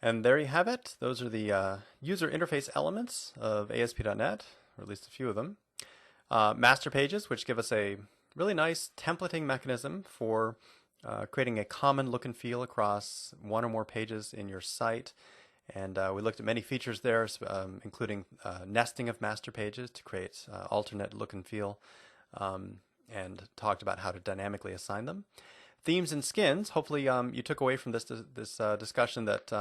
And there you have it. Those are the user interface elements of ASP.NET, or at least a few of them. Master pages, which give us a really nice templating mechanism for creating a common look and feel across one or more pages in your site. And we looked at many features there, including nesting of master pages to create alternate look and feel, and talked about how to dynamically assign them. Themes and skins. Hopefully, you took away from this discussion that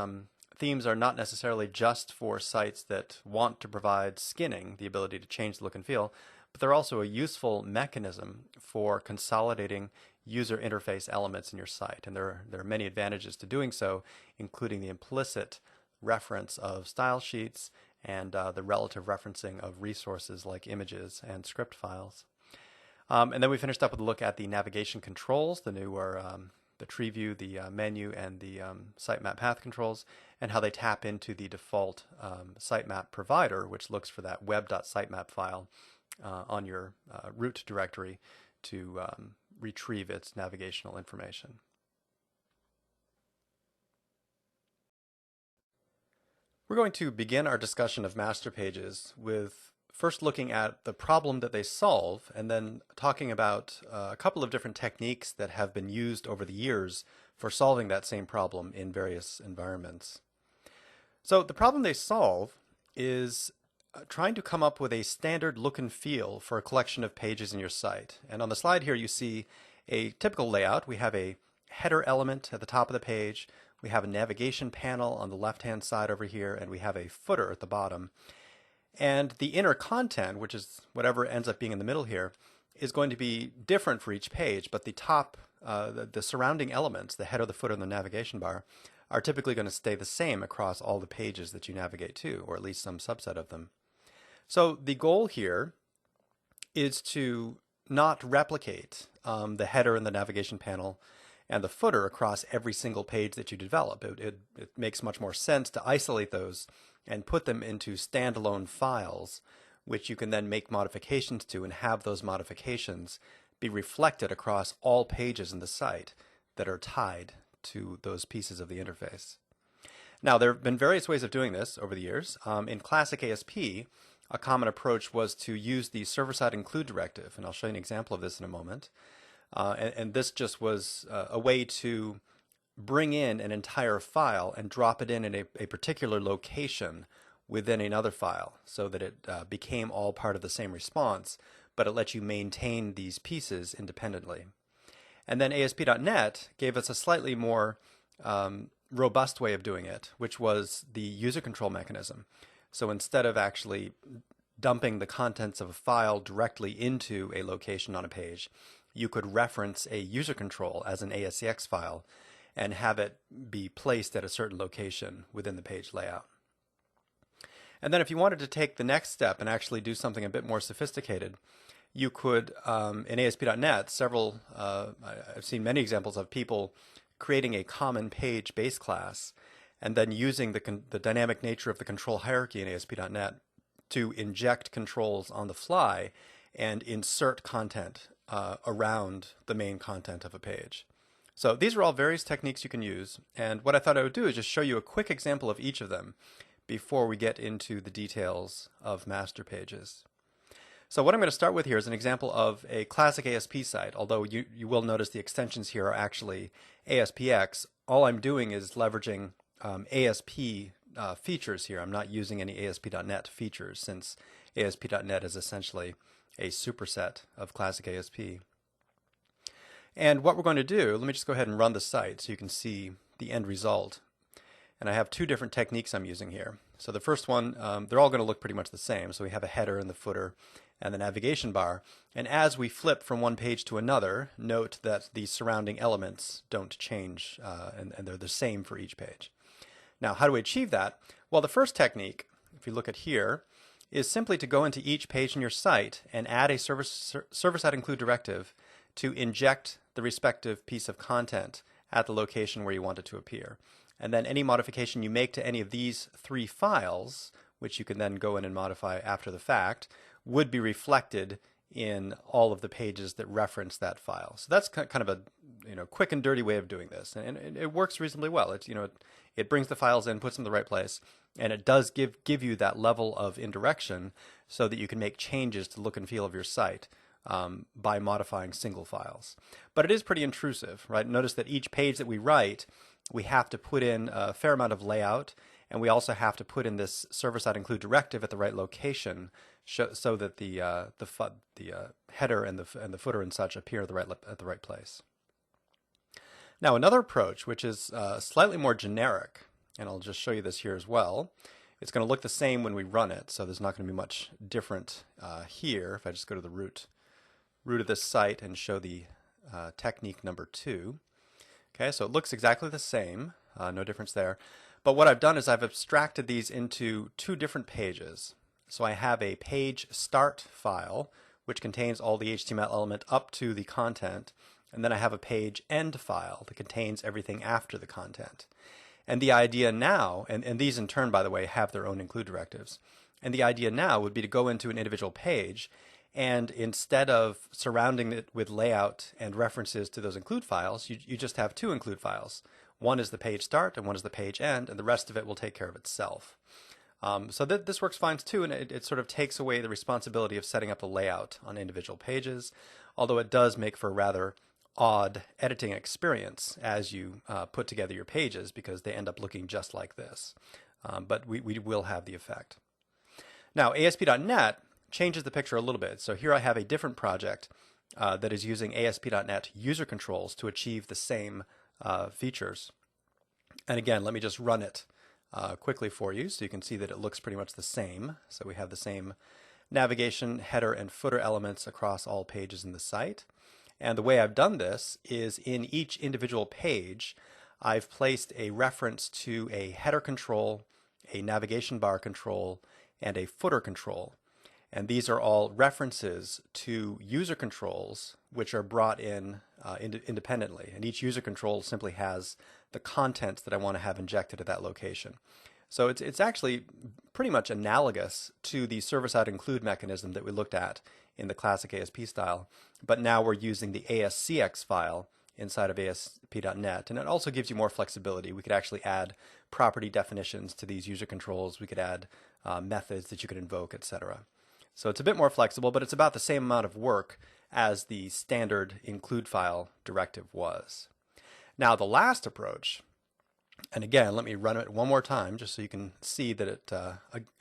themes are not necessarily just for sites that want to provide skinning, the ability to change the look and feel, but they're also a useful mechanism for consolidating user interface elements in your site. And there are many advantages to doing so, including the implicit reference of style sheets and the relative referencing of resources like images and script files. And then we finished up with a look at the navigation controls, the newer the tree view, the menu, and the sitemap path controls, and how they tap into the default sitemap provider, which looks for that web.sitemap file on your root directory to retrieve its navigational information. We're going to begin our discussion of master pages with first looking at the problem that they solve, and then talking about a couple of different techniques that have been used over the years for solving that same problem in various environments. So the problem they solve is trying to come up with a standard look and feel for a collection of pages in your site. And on the slide here you see a typical layout. We have a header element at the top of the page, we have a navigation panel on the left-hand side over here, and we have a footer at the bottom. And the inner content, which is whatever ends up being in the middle here, is going to be different for each page, but the top, the surrounding elements, the header, the footer, and the navigation bar, are typically going to stay the same across all the pages that you navigate to, or at least some subset of them. So the goal here is to not replicate the header and the navigation panel and the footer across every single page that you develop. It makes much more sense to isolate those and put them into standalone files, which you can then make modifications to and have those modifications be reflected across all pages in the site that are tied to those pieces of the interface. Now, there have been various ways of doing this over the years. In classic ASP, a common approach was to use the server-side include directive, and I'll show you an example of this in a moment. And this just was a way to bring in an entire file and drop it in a particular location within another file so that it became all part of the same response, but it lets you maintain these pieces independently. And then ASP.NET gave us a slightly more robust way of doing it, which was the user control mechanism. So instead of actually dumping the contents of a file directly into a location on a page, you could reference a user control as an ASCX file and have it be placed at a certain location within the page layout. And then if you wanted to take the next step and actually do something a bit more sophisticated, you could, in ASP.NET, I've seen many examples of people creating a common page base class and then using the dynamic nature of the control hierarchy in ASP.NET to inject controls on the fly and insert content around the main content of a page. So these are all various techniques you can use, and what I thought I would do is just show you a quick example of each of them before we get into the details of master pages. So what I'm going to start with here is an example of a classic ASP site, although you will notice the extensions here are actually ASPX. All I'm doing is leveraging ASP features here. I'm not using any ASP.NET features, since ASP.NET is essentially a superset of classic ASP. And what we're going to do, let me just go ahead and run the site so you can see the end result. And I have two different techniques I'm using here. So the first one, they're all going to look pretty much the same. So we have a header and the footer and the navigation bar. And as we flip from one page to another, note that the surrounding elements don't change, and they're the same for each page. Now, how do we achieve that? Well, the first technique, if you look at here, is simply to go into each page in your site and add a server-side include directive to inject the respective piece of content at the location where you want it to appear. And then any modification you make to any of these three files, which you can then go in and modify after the fact, would be reflected in all of the pages that reference that file. So that's kind of a quick and dirty way of doing this, and it works reasonably well. It's it brings the files in, puts them in the right place, and it does give you that level of indirection so that you can make changes to the look and feel of your site by modifying single files. But it is pretty intrusive, right? Notice that each page that we write, we have to put in a fair amount of layout, and we also have to put in this server-side include directive at the right location so that the header and the footer and such appear at the right place. Now, another approach, which is slightly more generic, and I'll just show you this here as well. It's going to look the same when we run it, so there's not going to be much different here. If I just go to the root of this site and show the technique number 2. Okay, so it looks exactly the same, no difference there. But what I've done is I've abstracted these into 2 different pages. So I have a page start file, which contains all the HTML element up to the content, and then I have a page end file that contains everything after the content. And the idea now, and these in turn, by the way, have their own include directives, and the idea now would be to go into an individual page, and instead of surrounding it with layout and references to those include files, you just have 2 include files. One is the page start and one is the page end, and the rest of it will take care of itself. So this works fine too, and it sort of takes away the responsibility of setting up the layout on individual pages, although it does make for a rather odd editing experience as you put together your pages because they end up looking just like this. But we will have the effect. Now, ASP.NET changes the picture a little bit. So here I have a different project that is using ASP.NET user controls to achieve the same features. And again, let me just run it quickly for you so you can see that it looks pretty much the same. So we have the same navigation, header, and footer elements across all pages in the site. And the way I've done this is in each individual page, I've placed a reference to a header control, a navigation bar control, and a footer control. And these are all references to user controls which are brought in independently. And each user control simply has the contents that I want to have injected at that location. So it's actually pretty much analogous to the server-side include mechanism that we looked at in the classic ASP style, but now we're using the ASCX file inside of ASP.NET, and it also gives you more flexibility. We could actually add property definitions to these user controls. We could add methods that you could invoke, etc. So it's a bit more flexible, but it's about the same amount of work as the standard include file directive was. Now the last approach, and again, let me run it one more time just so you can see that it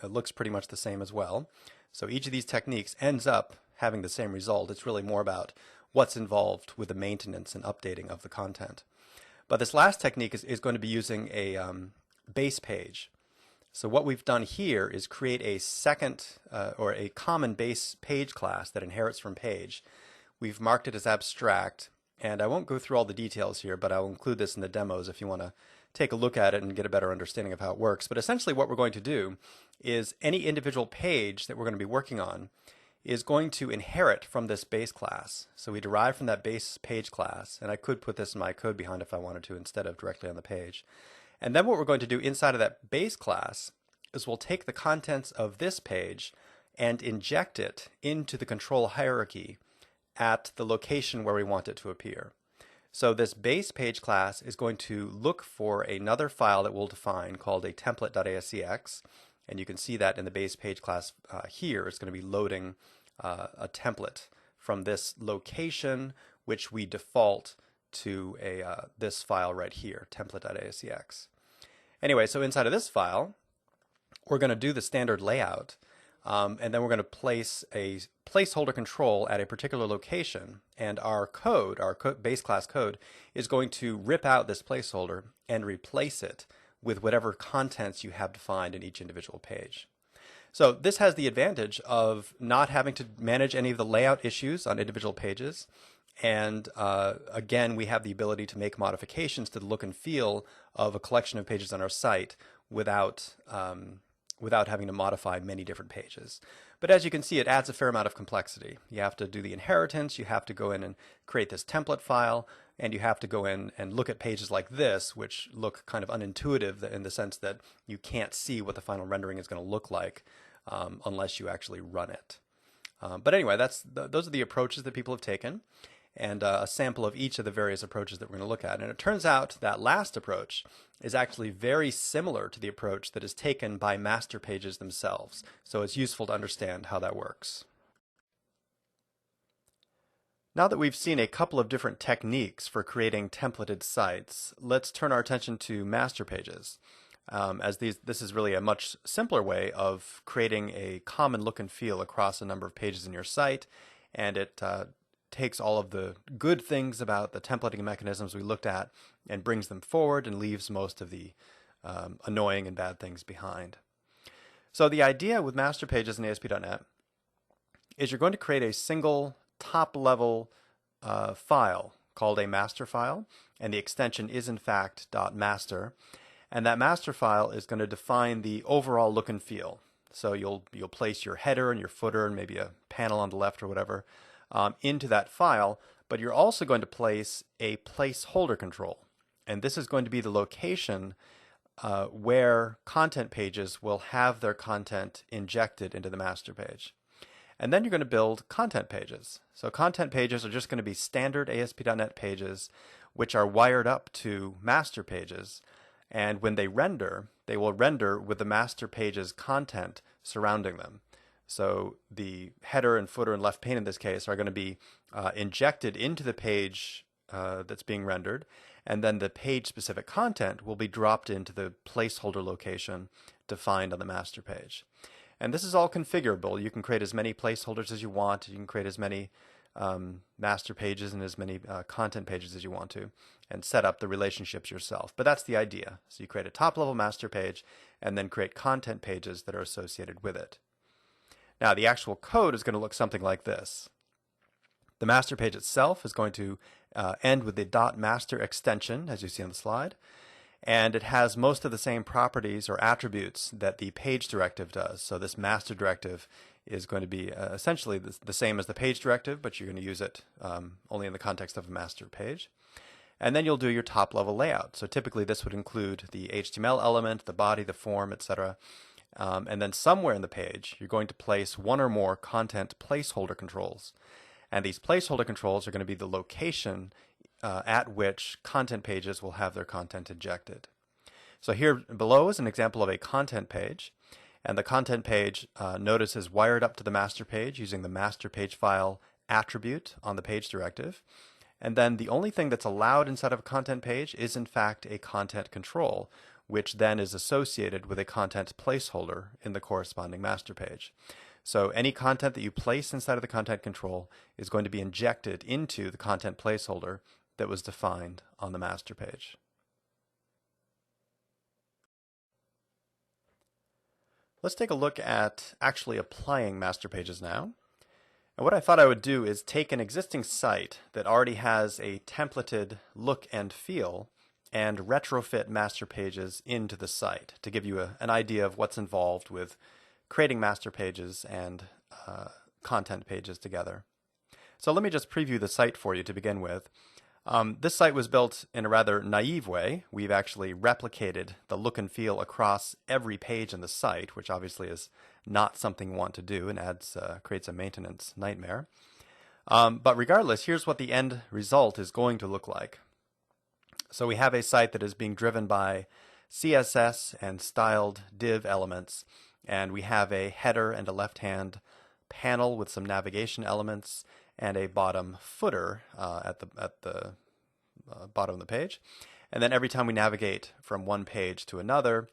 looks pretty much the same as well. So each of these techniques ends up having the same result. It's really more about what's involved with the maintenance and updating of the content. But this last technique is going to be using a base page. So what we've done here is create a second or a common base page class that inherits from page. We've marked it as abstract, and I won't go through all the details here, but I'll include this in the demos if you want to take a look at it and get a better understanding of how it works. But essentially what we're going to do is any individual page that we're going to be working on is going to inherit from this base class. So we derive from that base page class, and I could put this in my code behind if I wanted to instead of directly on the page. And then what we're going to do inside of that base class is we'll take the contents of this page and inject it into the control hierarchy at the location where we want it to appear. So this base page class is going to look for another file that we'll define called a template.ascx, and you can see that in the base page class here. It's going to be loading a template from this location, which we default to this file right here, template.ascx. Anyway, so inside of this file, we're going to do the standard layout, and then we're going to place a placeholder control at a particular location, and our base class code is going to rip out this placeholder and replace it with whatever contents you have defined in each individual page. So this has the advantage of not having to manage any of the layout issues on individual pages, and again, we have the ability to make modifications to the look and feel of a collection of pages on our site without having to modify many different pages. But as you can see, it adds a fair amount of complexity. You have to do the inheritance, you have to go in and create this template file, and you have to go in and look at pages like this, which look kind of unintuitive in the sense that you can't see what the final rendering is going to look like unless you actually run it. But anyway, those are the approaches that people have taken, and a sample of each of the various approaches that we're going to look at. And it turns out that last approach is actually very similar to the approach that is taken by master pages themselves. So it's useful to understand how that works. Now that we've seen a couple of different techniques for creating templated sites, let's turn our attention to master pages. This is really a much simpler way of creating a common look and feel across a number of pages in your site, and it takes all of the good things about the templating mechanisms we looked at and brings them forward and leaves most of the annoying and bad things behind. So the idea with master pages in ASP.NET is you're going to create a single top-level file called a master file, and the extension is in fact .master. And that master file is going to define the overall look and feel. So you'll place your header and your footer and maybe a panel on the left or whatever into that file, but you're also going to place a placeholder control. And this is going to be the location where content pages will have their content injected into the master page. And then you're going to build content pages. So content pages are just going to be standard ASP.NET pages which are wired up to master pages. And when they will render with the master page's content surrounding them. So the header and footer and left pane in this case are going to be injected into the page that's being rendered, and then the page-specific content will be dropped into the placeholder location defined on the master page. And this is all configurable. You can create as many placeholders as you want. You can create as many master pages and as many content pages as you want to, and set up the relationships yourself. But that's the idea. So you create a top-level master page and then create content pages that are associated with it. Now the actual code is going to look something like this. The master page itself is going to end with the .master extension, as you see on the slide, and it has most of the same properties or attributes that the page directive does. So this master directive is going to be essentially the same as the page directive, but you're going to use it only in the context of a master page. And then you'll do your top level layout. So typically this would include the HTML element, the body, the form, etc. And then somewhere in the page, you're going to place one or more content placeholder controls. And these placeholder controls are going to be the location at which content pages will have their content injected. So here below is an example of a content page. And the content page, notice, is wired up to the master page using the master page file attribute on the page directive. And then the only thing that's allowed inside of a content page is in fact a content control, which then is associated with a content placeholder in the corresponding master page. So any content that you place inside of the content control is going to be injected into the content placeholder that was defined on the master page. Let's take a look at actually applying master pages now. And what I thought I would do is take an existing site that already has a templated look and feel and retrofit master pages into the site to give you an idea of what's involved with creating master pages and content pages together. So let me just preview the site for you to begin with. This site was built in a rather naive way. We've actually replicated the look and feel across every page in the site, which obviously is not something we want to do and creates a maintenance nightmare. But regardless, here's what the end result is going to look like. So we have a site that is being driven by CSS and styled div elements, and we have a header and a left-hand panel with some navigation elements and a bottom footer at the bottom of the page. And then every time we navigate from one page to another,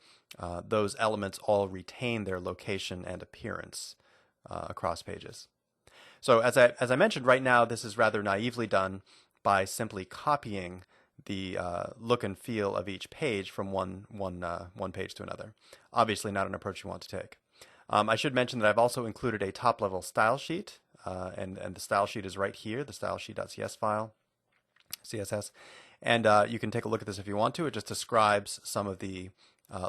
those elements all retain their location and appearance across pages. So as I mentioned, right now this is rather naively done by simply copying the look and feel of each page from one page to another. Obviously not an approach you want to take. I should mention that I've also included a top-level style sheet, and the style sheet is right here, the stylesheet.cs file, CSS. And you can take a look at this if you want to. It just describes some of the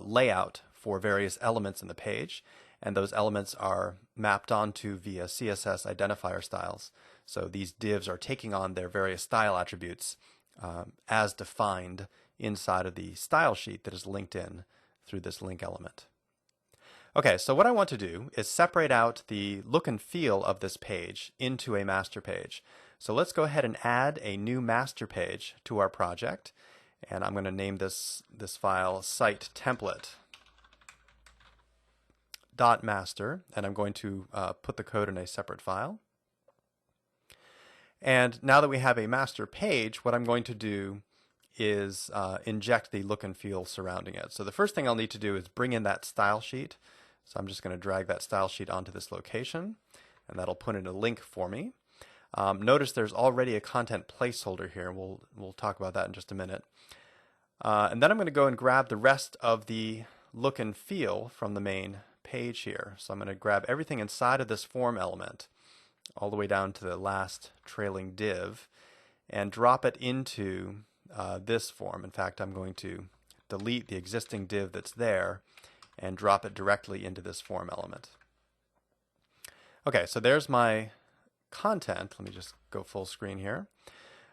layout for various elements in the page, and those elements are mapped onto via CSS identifier styles. So these divs are taking on their various style attributes as defined inside of the style sheet that is linked in through this link element. Okay, so what I want to do is separate out the look and feel of this page into a master page. So let's go ahead and add a new master page to our project. And I'm going to name this file site template.master, and I'm going to put the code in a separate file. And now that we have a master page, what I'm going to do is inject the look and feel surrounding it. So the first thing I'll need to do is bring in that style sheet. So I'm just going to drag that style sheet onto this location, and that'll put in a link for me. Notice there's already a content placeholder here. We'll talk about that in just a minute. And then I'm going to go and grab the rest of the look and feel from the main page here. So I'm going to grab everything inside of this form element, all the way down to the last trailing div, and drop it into this form. In fact, I'm going to delete the existing div that's there and drop it directly into this form element. Okay, so there's my content. Let me just go full screen here.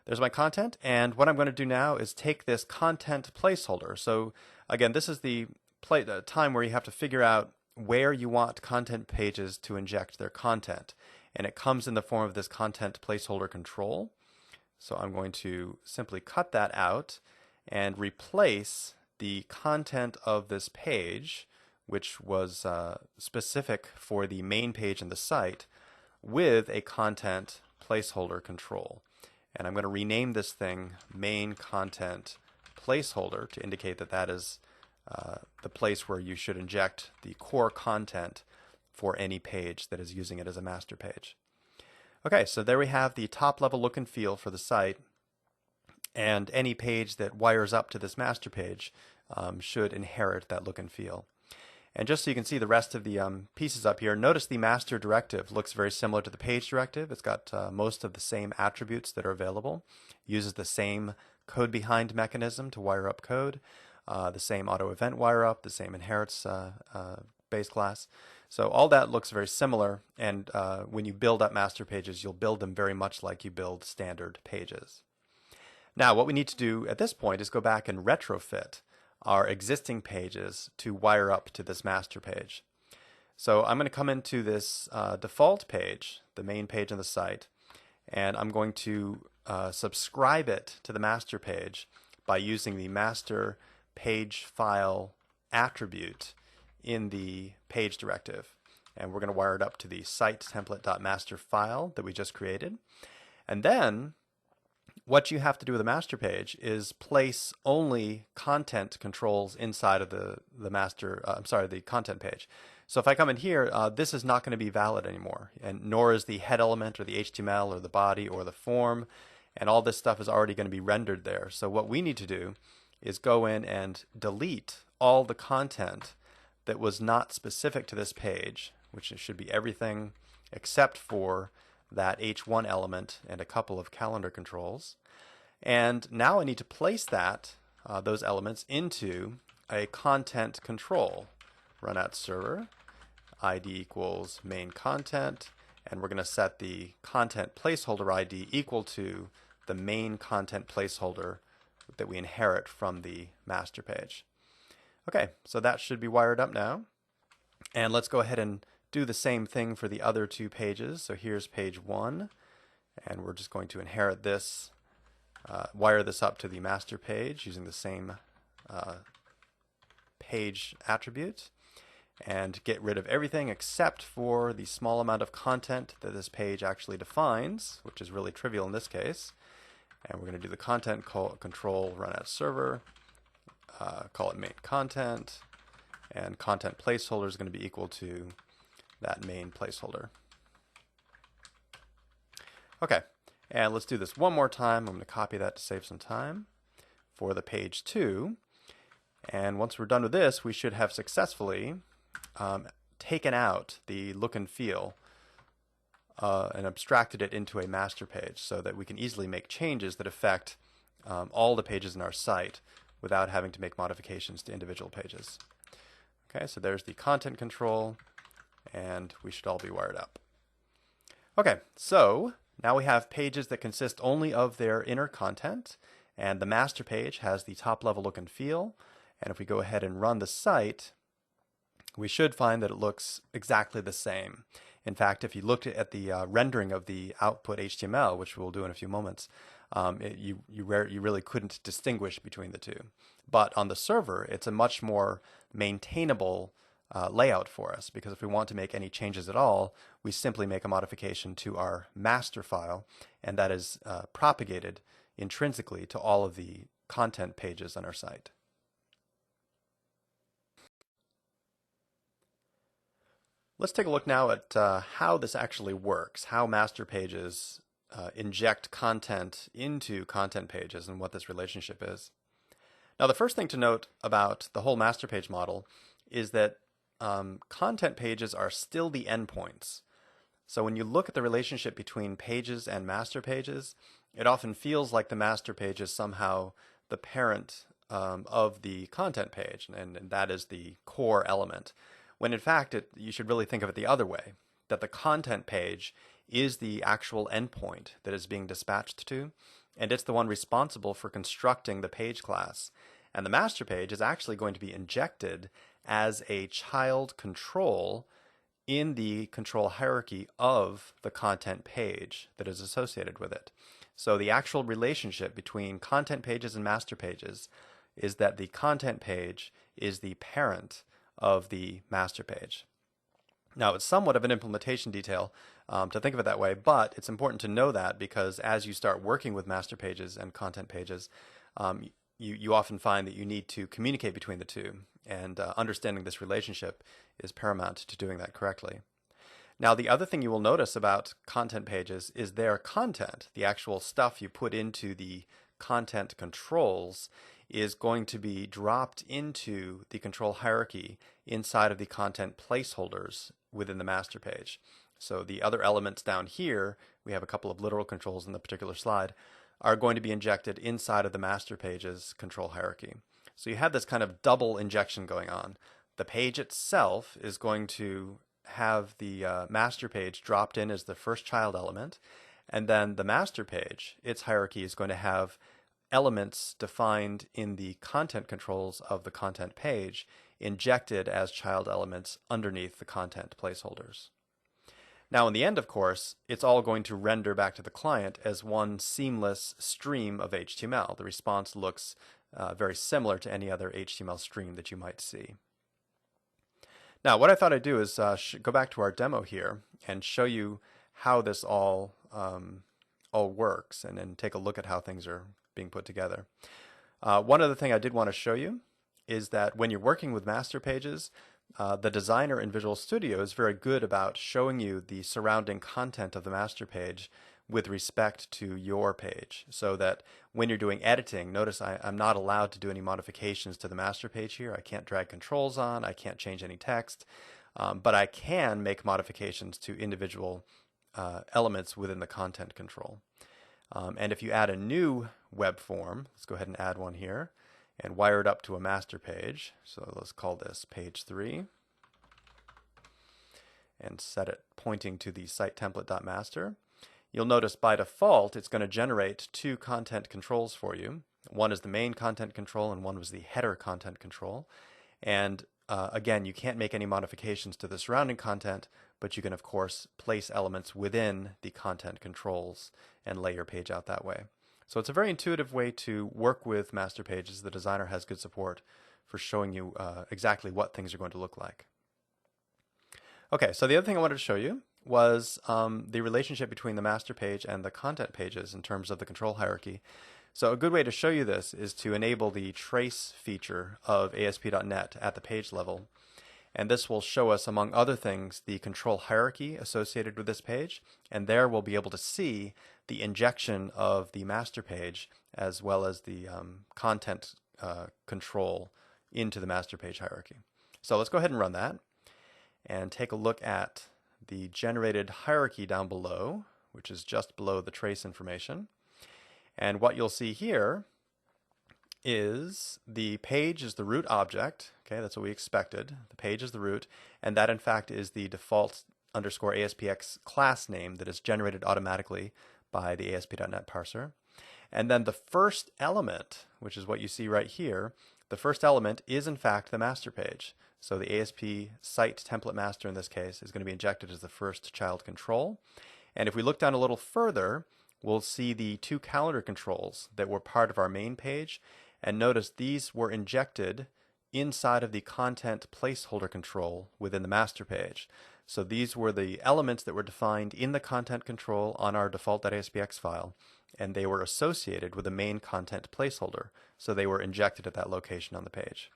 There's my content, and what I'm going to do now is take this content placeholder. So again, this is the time where you have to figure out where you want content pages to inject their content, and it comes in the form of this content placeholder control. So I'm going to simply cut that out and replace the content of this page, which was specific for the main page in the site, with a content placeholder control. And I'm going to rename this thing main content placeholder to indicate that that is the place where you should inject the core content for any page that is using it as a master page. Okay, so there we have the top level look and feel for the site, and any page that wires up to this master page should inherit that look and feel. And just so you can see the rest of the pieces up here, notice the master directive looks very similar to the page directive. It's got most of the same attributes that are available, uses the same code behind mechanism to wire up code, the same auto event wire up, the same inherits base class. So all that looks very similar, and when you build up master pages, you'll build them very much like you build standard pages. Now what we need to do at this point is go back and retrofit our existing pages to wire up to this master page. So I'm going to come into this default page, the main page of the site, and I'm going to subscribe it to the master page by using the master page file attribute in the page directive. And we're going to wire it up to the site template.master file that we just created. And then what you have to do with a master page is place only content controls inside of the content page. So if I come in here, this is not going to be valid anymore, and nor is the head element or the HTML or the body or the form, and all this stuff is already going to be rendered there. So what we need to do is go in and delete all the content that was not specific to this page, which should be everything except for that H1 element and a couple of calendar controls. And now I need to place those elements into a content control. Run at server, ID equals main content, and we're going to set the content placeholder ID equal to the main content placeholder that we inherit from the master page. Okay, so that should be wired up now. And let's go ahead and do the same thing for the other two pages. So here's page 1, and we're just going to inherit this, wire this up to the master page using the same page attribute, and get rid of everything except for the small amount of content that this page actually defines, which is really trivial in this case. And we're going to do the content control run at server, call it main content, and content placeholder is going to be equal to that main placeholder. Okay, and let's do this one more time. I'm going to copy that to save some time for the page 2. And once we're done with this, we should have successfully taken out the look and feel and abstracted it into a master page so that we can easily make changes that affect all the pages in our site without having to make modifications to individual pages. Okay, so there's the content control, and we should all be wired up. Okay, so now we have pages that consist only of their inner content, and the master page has the top level look and feel. And if we go ahead and run the site, we should find that it looks exactly the same. In fact, if you looked at the rendering of the output HTML, which we'll do in a few moments, you really couldn't distinguish between the two. But on the server, it's a much more maintainable layout for us, because if we want to make any changes at all, we simply make a modification to our master file, and that is propagated intrinsically to all of the content pages on our site. Let's take a look now at how this actually works, how master pages inject content into content pages, and what this relationship is. Now, the first thing to note about the whole master page model is that content pages are still the endpoints. So when you look at the relationship between pages and master pages, it often feels like the master page is somehow the parent of the content page, and that is the core element. When in fact, you should really think of it the other way, that the content page is the actual endpoint that is being dispatched to, and it's the one responsible for constructing the page class. And the master page is actually going to be injected as a child control in the control hierarchy of the content page that is associated with it. So the actual relationship between content pages and master pages is that the content page is the parent of the master page. Now, it's somewhat of an implementation detail to think of it that way, but it's important to know that, because as you start working with master pages and content pages, you often find that you need to communicate between the two, and understanding this relationship is paramount to doing that correctly. Now, the other thing you will notice about content pages is their content, the actual stuff you put into the content controls, is going to be dropped into the control hierarchy inside of the content placeholders within the master page. So the other elements down here, we have a couple of literal controls in the particular slide, are going to be injected inside of the master page's control hierarchy. So you have this kind of double injection going on. The page itself is going to have the master page dropped in as the first child element, and then the master page, its hierarchy, is going to have elements defined in the content controls of the content page injected as child elements underneath the content placeholders. Now, in the end, of course, it's all going to render back to the client as one seamless stream of HTML. The response looks very similar to any other HTML stream that you might see. Now, what I thought I'd do is go back to our demo here and show you how this all works, and then take a look at how things are being put together. One other thing I did want to show you is that when you're working with master pages, the designer in Visual Studio is very good about showing you the surrounding content of the master page with respect to your page, so that when you're doing editing, notice I'm not allowed to do any modifications to the master page here. I can't drag controls on, I can't change any text, but I can make modifications to individual elements within the content control. And if you add a new web form, let's go ahead and add one here, and wire it up to a master page. So let's call this page 3, and set it pointing to the site template.master. You'll notice by default it's going to generate two content controls for you. One is the main content control, and one was the header content control. And again, you can't make any modifications to the surrounding content, but you can of course place elements within the content controls and lay your page out that way. So it's a very intuitive way to work with master pages. The designer has good support for showing you exactly what things are going to look like. Okay, so the other thing I wanted to show you was the relationship between the master page and the content pages in terms of the control hierarchy. So a good way to show you this is to enable the trace feature of ASP.NET at the page level. And this will show us, among other things, the control hierarchy associated with this page. And there we'll be able to see the injection of the master page as well as the content control into the master page hierarchy. So let's go ahead and run that and take a look at the generated hierarchy down below, which is just below the trace information. And what you'll see here is the page is the root object. Okay, that's what we expected. The page is the root, and that in fact is the default underscore ASPX class name that is generated automatically by the ASP.NET parser. And then the first element, which is what you see right here, the first element is in fact the master page. So the ASP site template master in this case is going to be injected as the first child control. And if we look down a little further, we'll see the two calendar controls that were part of our main page. And notice these were injected inside of the content placeholder control within the master page. So these were the elements that were defined in the content control on our default.aspx file, and they were associated with the main content placeholder. So they were injected at that location on the page.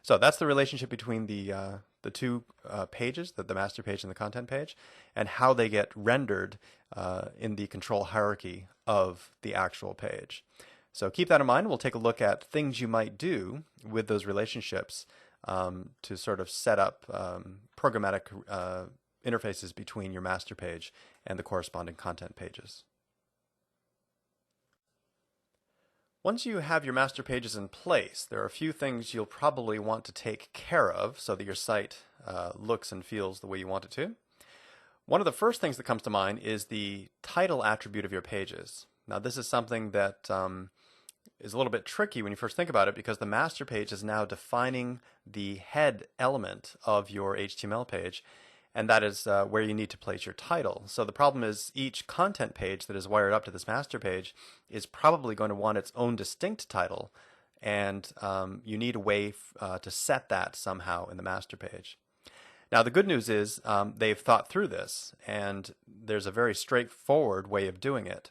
So that's the relationship between the two pages, the master page and the content page, and how they get rendered in the control hierarchy of the actual page. So keep that in mind. We'll take a look at things you might do with those relationships to sort of set up programmatic interfaces between your master page and the corresponding content pages. Once you have your master pages in place, there are a few things you'll probably want to take care of so that your site looks and feels the way you want it to. One of the first things that comes to mind is the title attribute of your pages. Now this is something that is a little bit tricky when you first think about it, because the master page is now defining the head element of your HTML page, and that is where you need to place your title. So the problem is each content page that is wired up to this master page is probably going to want its own distinct title, and you need a way to set that somehow in the master page. Now the good news is they've thought through this, and there's a very straightforward way of doing it.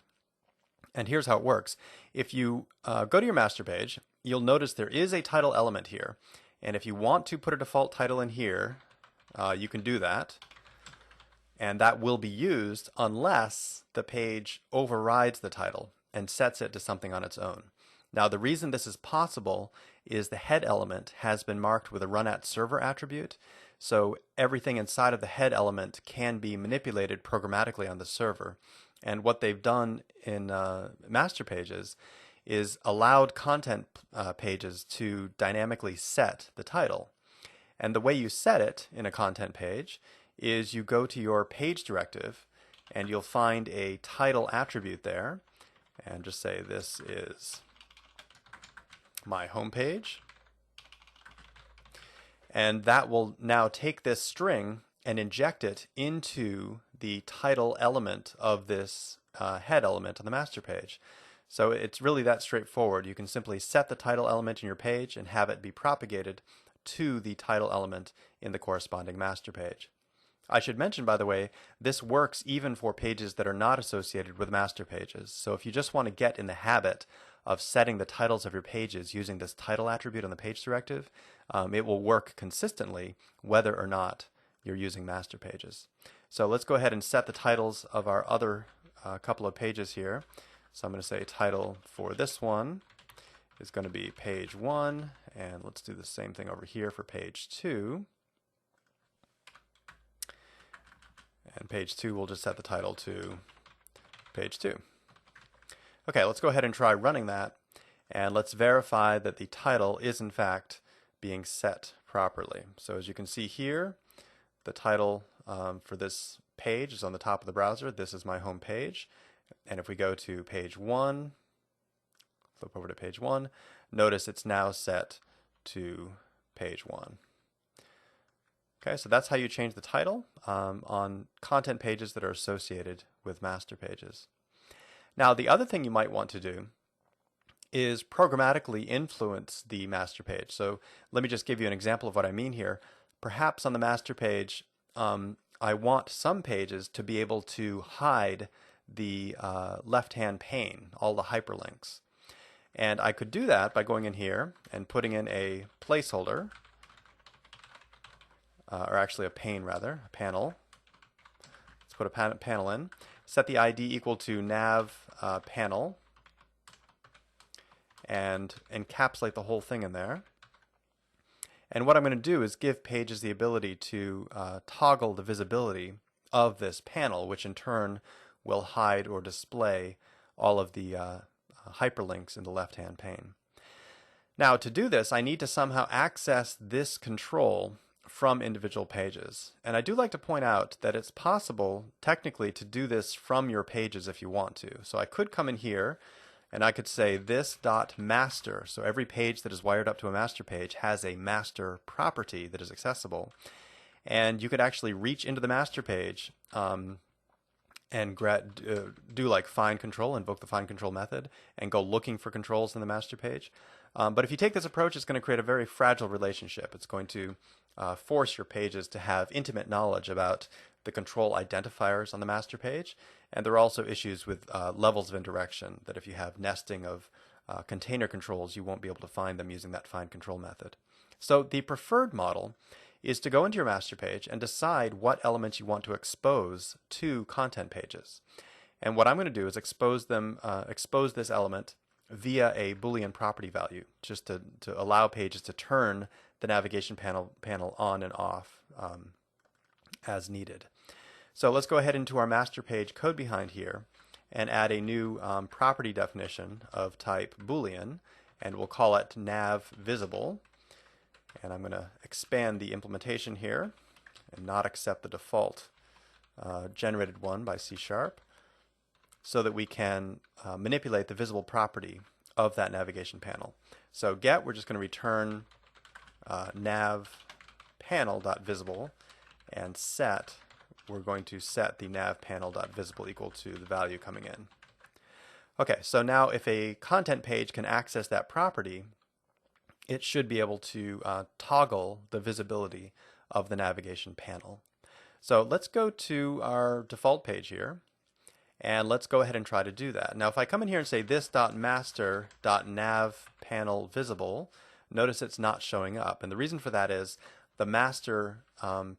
And here's how it works. If you go to your master page, you'll notice there is a title element here. And if you want to put a default title in here, you can do that. And that will be used unless the page overrides the title and sets it to something on its own. Now the reason this is possible is the head element has been marked with a run@server attribute. So everything inside of the head element can be manipulated programmatically on the server. And what they've done in master pages is allowed content pages to dynamically set the title. And the way you set it in a content page is you go to your page directive and you'll find a title attribute there and just say this is my home page. And that will now take this string and inject it into the title element of this head element on the master page. So it's really that straightforward. You can simply set the title element in your page and have it be propagated to the title element in the corresponding master page. I should mention, by the way, this works even for pages that are not associated with master pages. So if you just want to get in the habit of setting the titles of your pages using this title attribute on the page directive, it will work consistently whether or not you're using master pages. So let's go ahead and set the titles of our other couple of pages here. So I'm going to say title for this one is going to be page 1, and let's do the same thing over here for page 2. And page 2, we'll just set the title to page 2. Okay, let's go ahead and try running that, and let's verify that the title is in fact being set properly. So as you can see here, the title for this page is on the top of the browser. This is my home page. And if we go to page 1, flip over to page 1, notice it's now set to page 1. Okay, so that's how you change the title on content pages that are associated with master pages. Now, the other thing you might want to do is programmatically influence the master page. So let me just give you an example of what I mean here. Perhaps on the master page, I want some pages to be able to hide the left-hand pane, all the hyperlinks. And I could do that by going in here and putting in a placeholder, or actually a pane rather, a panel. Let's put a panel in. Set the ID equal to nav panel and encapsulate the whole thing in there. And what I'm going to do is give pages the ability to toggle the visibility of this panel, which in turn will hide or display all of the hyperlinks in the left-hand pane. Now, to do this, I need to somehow access this control from individual pages. And I do like to point out that it's possible technically to do this from your pages if you want to. So I could come in here And I could say this dot master. So every page that is wired up to a master page has a master property that is accessible. And you could actually reach into the master page and do like find control, invoke the find control method, and go looking for controls in the master page. But if you take this approach, it's going to create a very fragile relationship. It's going to force your pages to have intimate knowledge about the control identifiers on the master page. And there are also issues with levels of indirection, that if you have nesting of container controls, you won't be able to find them using that find control method. So the preferred model is to go into your master page and decide what elements you want to expose to content pages. And what I'm going to do is expose this element via a Boolean property value, just to allow pages to turn the navigation panel on and off as needed. So let's go ahead into our master page code behind here and add a new property definition of type Boolean, and we'll call it nav visible. And I'm going to expand the implementation here and not accept the default generated one by C# so that we can manipulate the visible property of that navigation panel. So get, we're just going to return nav panel.visible, and set, we're going to set the nav panel.visible equal to the value coming in. Okay, so now if a content page can access that property, it should be able to toggle the visibility of the navigation panel. So let's go to our default page here, and let's go ahead and try to do that. Now if I come in here and say this.master.navPanelVisible, notice it's not showing up. And the reason for that is the master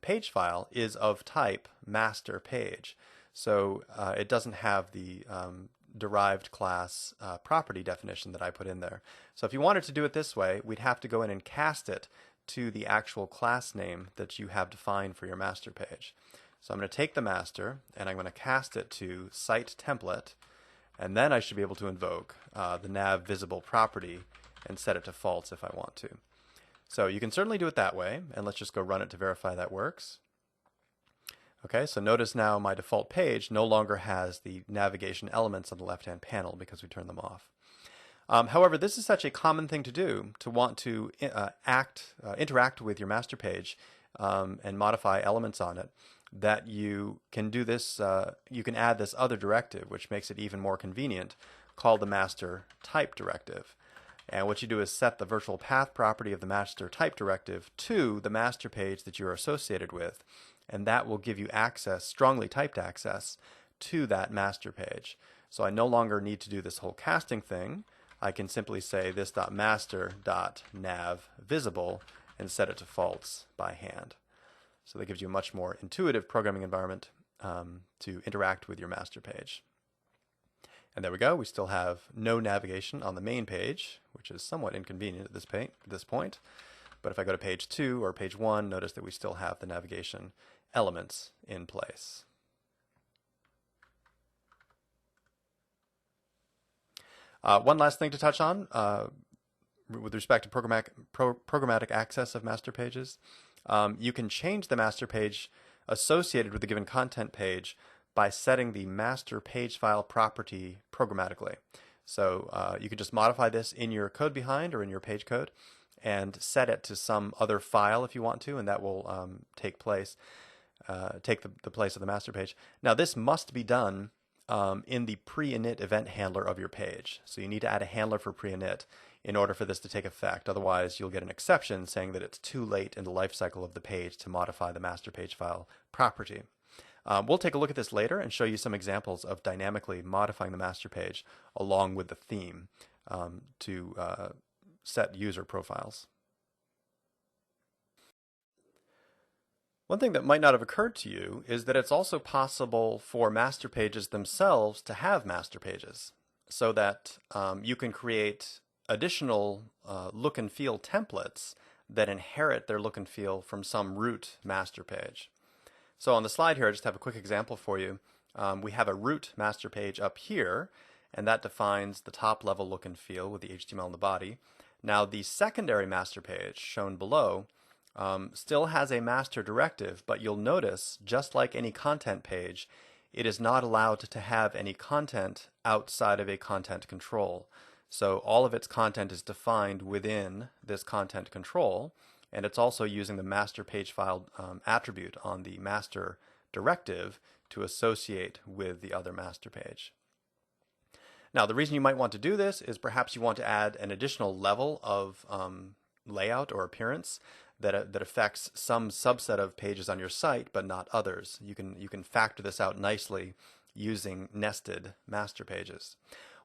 page file is of type master page. So it doesn't have the derived class property definition that I put in there. So if you wanted to do it this way, we'd have to go in and cast it to the actual class name that you have defined for your master page. So I'm going to take the master and I'm going to cast it to site template, and then I should be able to invoke the nav visible property and set it to false if I want to. So you can certainly do it that way, and let's just go run it to verify that works. Okay, so notice now my default page no longer has the navigation elements on the left-hand panel because we turned them off. However, this is such a common thing to do, to want to interact with your master page and modify elements on it, that you can do this, you can add this other directive, which makes it even more convenient, called the master type directive. And what you do is set the virtual path property of the master type directive to the master page that you're associated with, and that will give you access, strongly typed access, to that master page. So I no longer need to do this whole casting thing. I can simply say this.master.navVisible and set it to false by hand. So that gives you a much more intuitive programming environment to interact with your master page. And there we go. We still have no navigation on the main page, which is somewhat inconvenient at this point. But if I go to page 2 or page 1, notice that we still have the navigation elements in place. One last thing to touch on with respect to programmatic access of master pages. You can change the master page associated with a given content page by setting the master page file property programmatically. So you could just modify this in your code behind or in your page code and set it to some other file if you want to, and that will take the place of the master page. Now this must be done in the pre-init event handler of your page. So you need to add a handler for pre-init in order for this to take effect. Otherwise, you'll get an exception saying that it's too late in the life cycle of the page to modify the master page file property. We'll take a look at this later and show you some examples of dynamically modifying the master page along with the theme to set user profiles. One thing that might not have occurred to you is that it's also possible for master pages themselves to have master pages, so that you can create additional look and feel templates that inherit their look and feel from some root master page. So on the slide here, I just have a quick example for you. We have a root master page up here, and that defines the top level look and feel with the HTML in the body. Now the secondary master page shown below still has a master directive, but you'll notice, just like any content page, it is not allowed to have any content outside of a content control. So all of its content is defined within this content control, and it's also using the master page file attribute on the master directive to associate with the other master page. Now, the reason you might want to do this is perhaps you want to add an additional level of layout or appearance that affects some subset of pages on your site, but not others. You can factor this out nicely using nested master pages.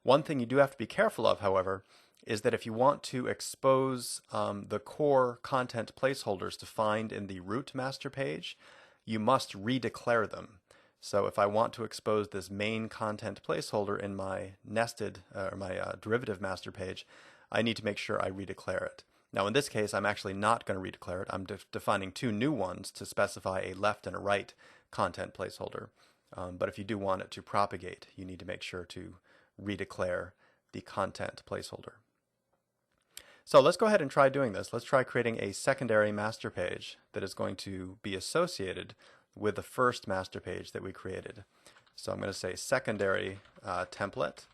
One thing you do have to be careful of, however, is that if you want to expose the core content placeholders defined in the root master page, you must redeclare them. So if I want to expose this main content placeholder in my nested or my derivative master page, I need to make sure I redeclare it. Now in this case, I'm actually not going to redeclare it. I'm defining two new ones to specify a left and a right content placeholder. But if you do want it to propagate, you need to make sure to redeclare the content placeholder. So let's go ahead and try doing this. Let's try creating a secondary master page that is going to be associated with the first master page that we created. So I'm going to say secondary template,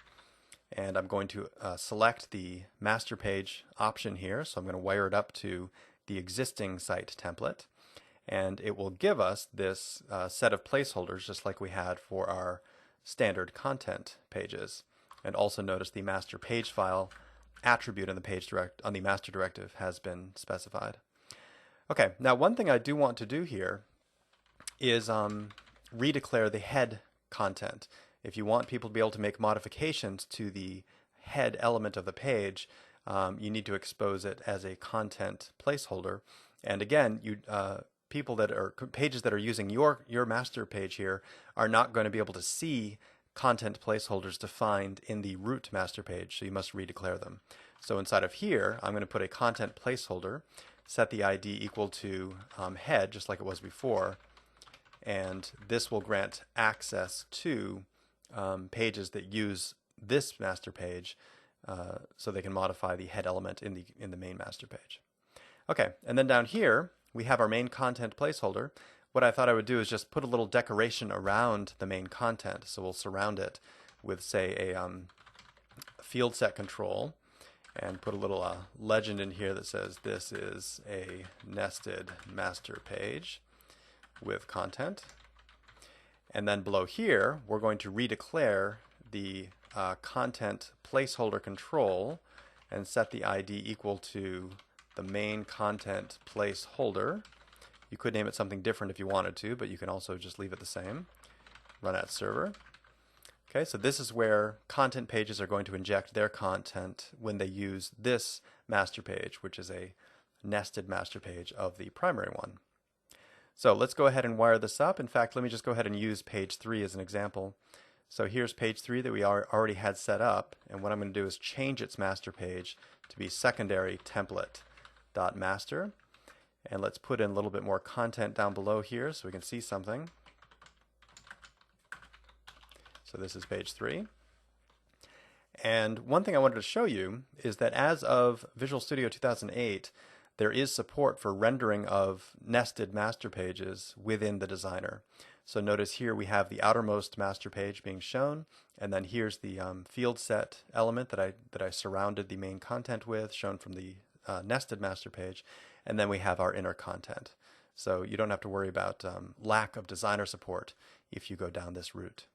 and I'm going to select the master page option here. So I'm going to wire it up to the existing site template, and it will give us this set of placeholders just like we had for our standard content pages. And also notice the master page file attribute on the master directive has been specified. Okay, now one thing I do want to do here is redeclare the head content. If you want people to be able to make modifications to the head element of the page, you need to expose it as a content placeholder. And again, pages that are using your master page here are not going to be able to see content placeholders defined in the root master page, so you must redeclare them. So inside of here, I'm going to put a content placeholder, set the ID equal to head, just like it was before, and this will grant access to pages that use this master page so they can modify the head element in the main master page. Okay, and then down here we have our main content placeholder. What I thought I would do is just put a little decoration around the main content. So we'll surround it with, say, a field set control and put a little legend in here that says this is a nested master page with content. And then below here, we're going to redeclare the content placeholder control and set the ID equal to the main content placeholder. You could name it something different if you wanted to, but you can also just leave it the same. Run at server. Okay, so this is where content pages are going to inject their content when they use this master page, which is a nested master page of the primary one. So let's go ahead and wire this up. In fact, let me just go ahead and use page 3 as an example. So here's page 3 that we already had set up, and what I'm going to do is change its master page to be secondary template.master. And let's put in a little bit more content down below here so we can see something. So this is page 3. And one thing I wanted to show you is that as of Visual Studio 2008, there is support for rendering of nested master pages within the designer. So notice here we have the outermost master page being shown, and then here's the field set element that I surrounded the main content with, shown from the nested master page, and then we have our inner content. So you don't have to worry about lack of designer support if you go down this route.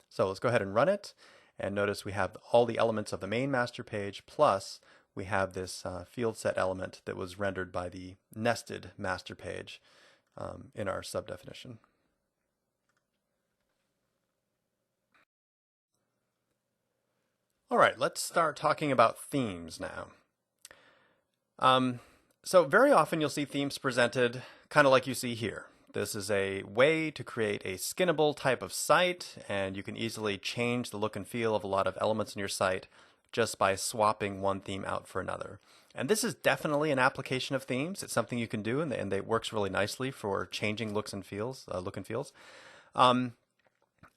So let's go ahead and run it, and notice we have all the elements of the main master page, plus we have this field set element that was rendered by the nested master page in our subdefinition. All right, let's start talking about themes now. So very often you'll see themes presented kind of like you see here. This is a way to create a skinnable type of site, and you can easily change the look and feel of a lot of elements in your site just by swapping one theme out for another. And this is definitely an application of themes. It's something you can do, and it works really nicely for changing look and feels. But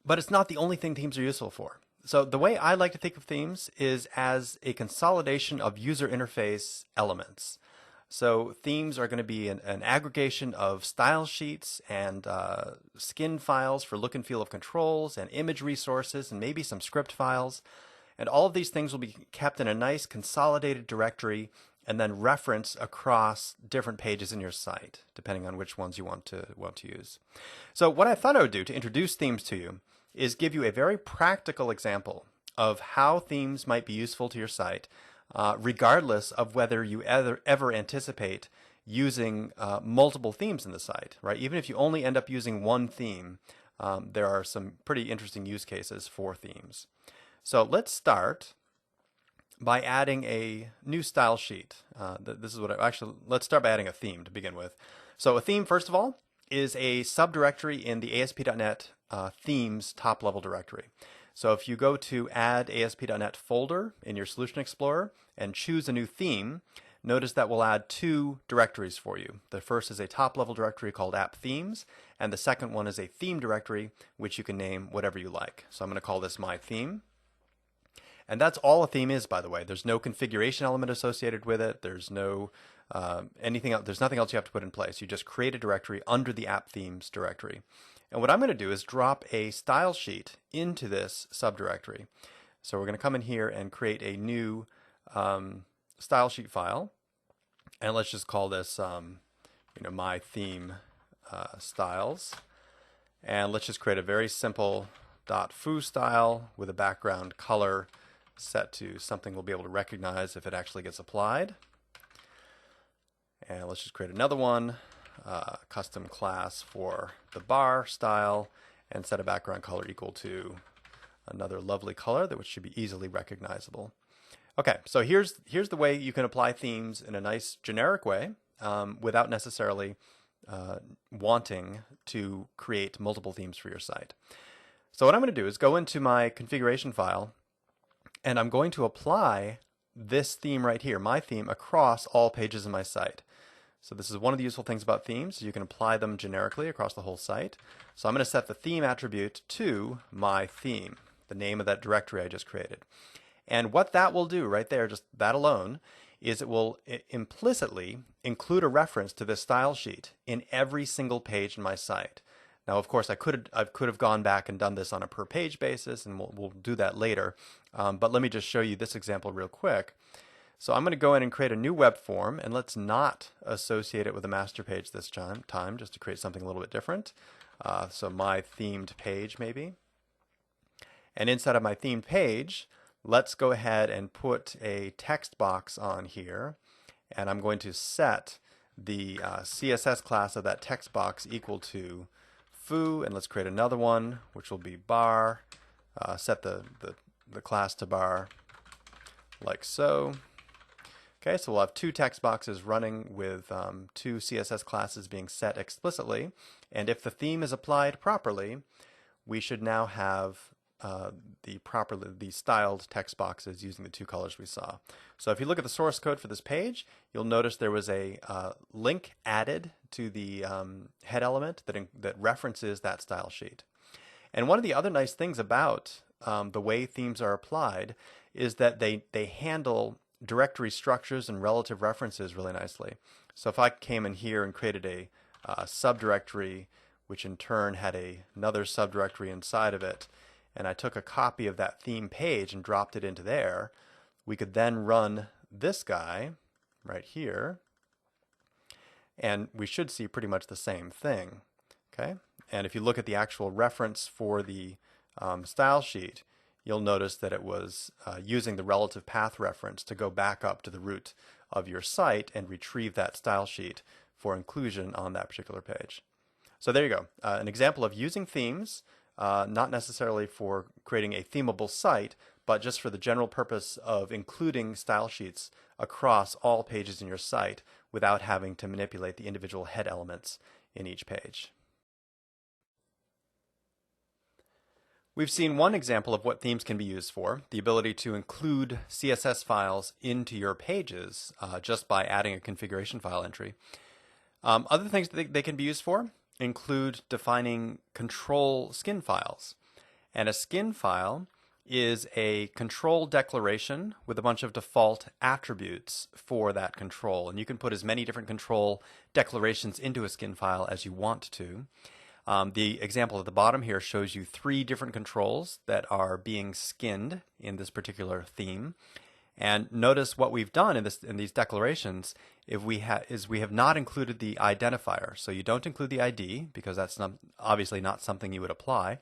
it's not the only thing themes are useful for. So the way I like to think of themes is as a consolidation of user interface elements. So themes are going to be an aggregation of style sheets and skin files for look and feel of controls and image resources and maybe some script files. And all of these things will be kept in a nice consolidated directory and then reference across different pages in your site, depending on which ones you want to use. So what I thought I would do to introduce themes to you is give you a very practical example of how themes might be useful to your site, regardless of whether you ever anticipate using multiple themes in the site, right? Even if you only end up using one theme, there are some pretty interesting use cases for themes. So let's start by adding a new style sheet. This is what let's start by adding a theme to begin with. So a theme, first of all, is a subdirectory in the ASP.NET themes top level directory. So if you go to add ASP.NET folder in your Solution Explorer and choose a new theme, notice that we'll add two directories for you. The first is a top level directory called app themes, and the second one is a theme directory, which you can name whatever you like. So I'm going to call this my theme. And that's all a theme is, by the way. There's no configuration element associated with it. There's no anything else. There's nothing else you have to put in place. You just create a directory under the app themes directory. And what I'm going to do is drop a style sheet into this subdirectory. So we're going to come in here and create a new style sheet file, and let's just call this my theme styles. And let's just create a very simple .foo style with a background color set to something we'll be able to recognize if it actually gets applied. And let's just create another one, custom class for the bar style, and set a background color equal to another lovely color which should be easily recognizable. Okay, so here's the way you can apply themes in a nice generic way without necessarily wanting to create multiple themes for your site. So what I'm going to do is go into my configuration file, and I'm going to apply this theme right here, my theme, across all pages of my site. So this is one of the useful things about themes. You can apply them generically across the whole site. So I'm going to set the theme attribute to my theme, the name of that directory I just created. And what that will do right there, just that alone, is it will implicitly include a reference to this style sheet in every single page in my site. Now, of course, I could have gone back and done this on a per page basis, and we'll do that later. But let me just show you this example real quick. So I'm going to go in and create a new web form, and let's not associate it with a master page this time, just to create something a little bit different. So my themed page maybe. And inside of my themed page, let's go ahead and put a text box on here, and I'm going to set the CSS class of that text box equal to foo, and let's create another one which will be bar. Set the class to bar like so. Okay, so we'll have two text boxes running with two CSS classes being set explicitly, and if the theme is applied properly, we should now have the styled text boxes using the two colors we saw. So if you look at the source code for this page, you'll notice there was a link added to the head element that references that style sheet. And one of the other nice things about the way themes are applied is that they handle directory structures and relative references really nicely. So if I came in here and created a subdirectory, which in turn had another subdirectory inside of it, and I took a copy of that theme page and dropped it into there, we could then run this guy right here, and we should see pretty much the same thing. Okay, and if you look at the actual reference for the style sheet, you'll notice that it was using the relative path reference to go back up to the root of your site and retrieve that style sheet for inclusion on that particular page. So there you go, an example of using themes, not necessarily for creating a themable site, but just for the general purpose of including style sheets across all pages in your site without having to manipulate the individual head elements in each page. We've seen one example of what themes can be used for, the ability to include CSS files into your pages just by adding a configuration file entry. Other things that they can be used for include defining control skin files. And a skin file is a control declaration with a bunch of default attributes for that control. And you can put as many different control declarations into a skin file as you want to. The example at the bottom here shows you 3 different controls that are being skinned in this particular theme. And notice what we've done in these declarations is we have not included the identifier. So you don't include the ID because that's obviously not something you would apply.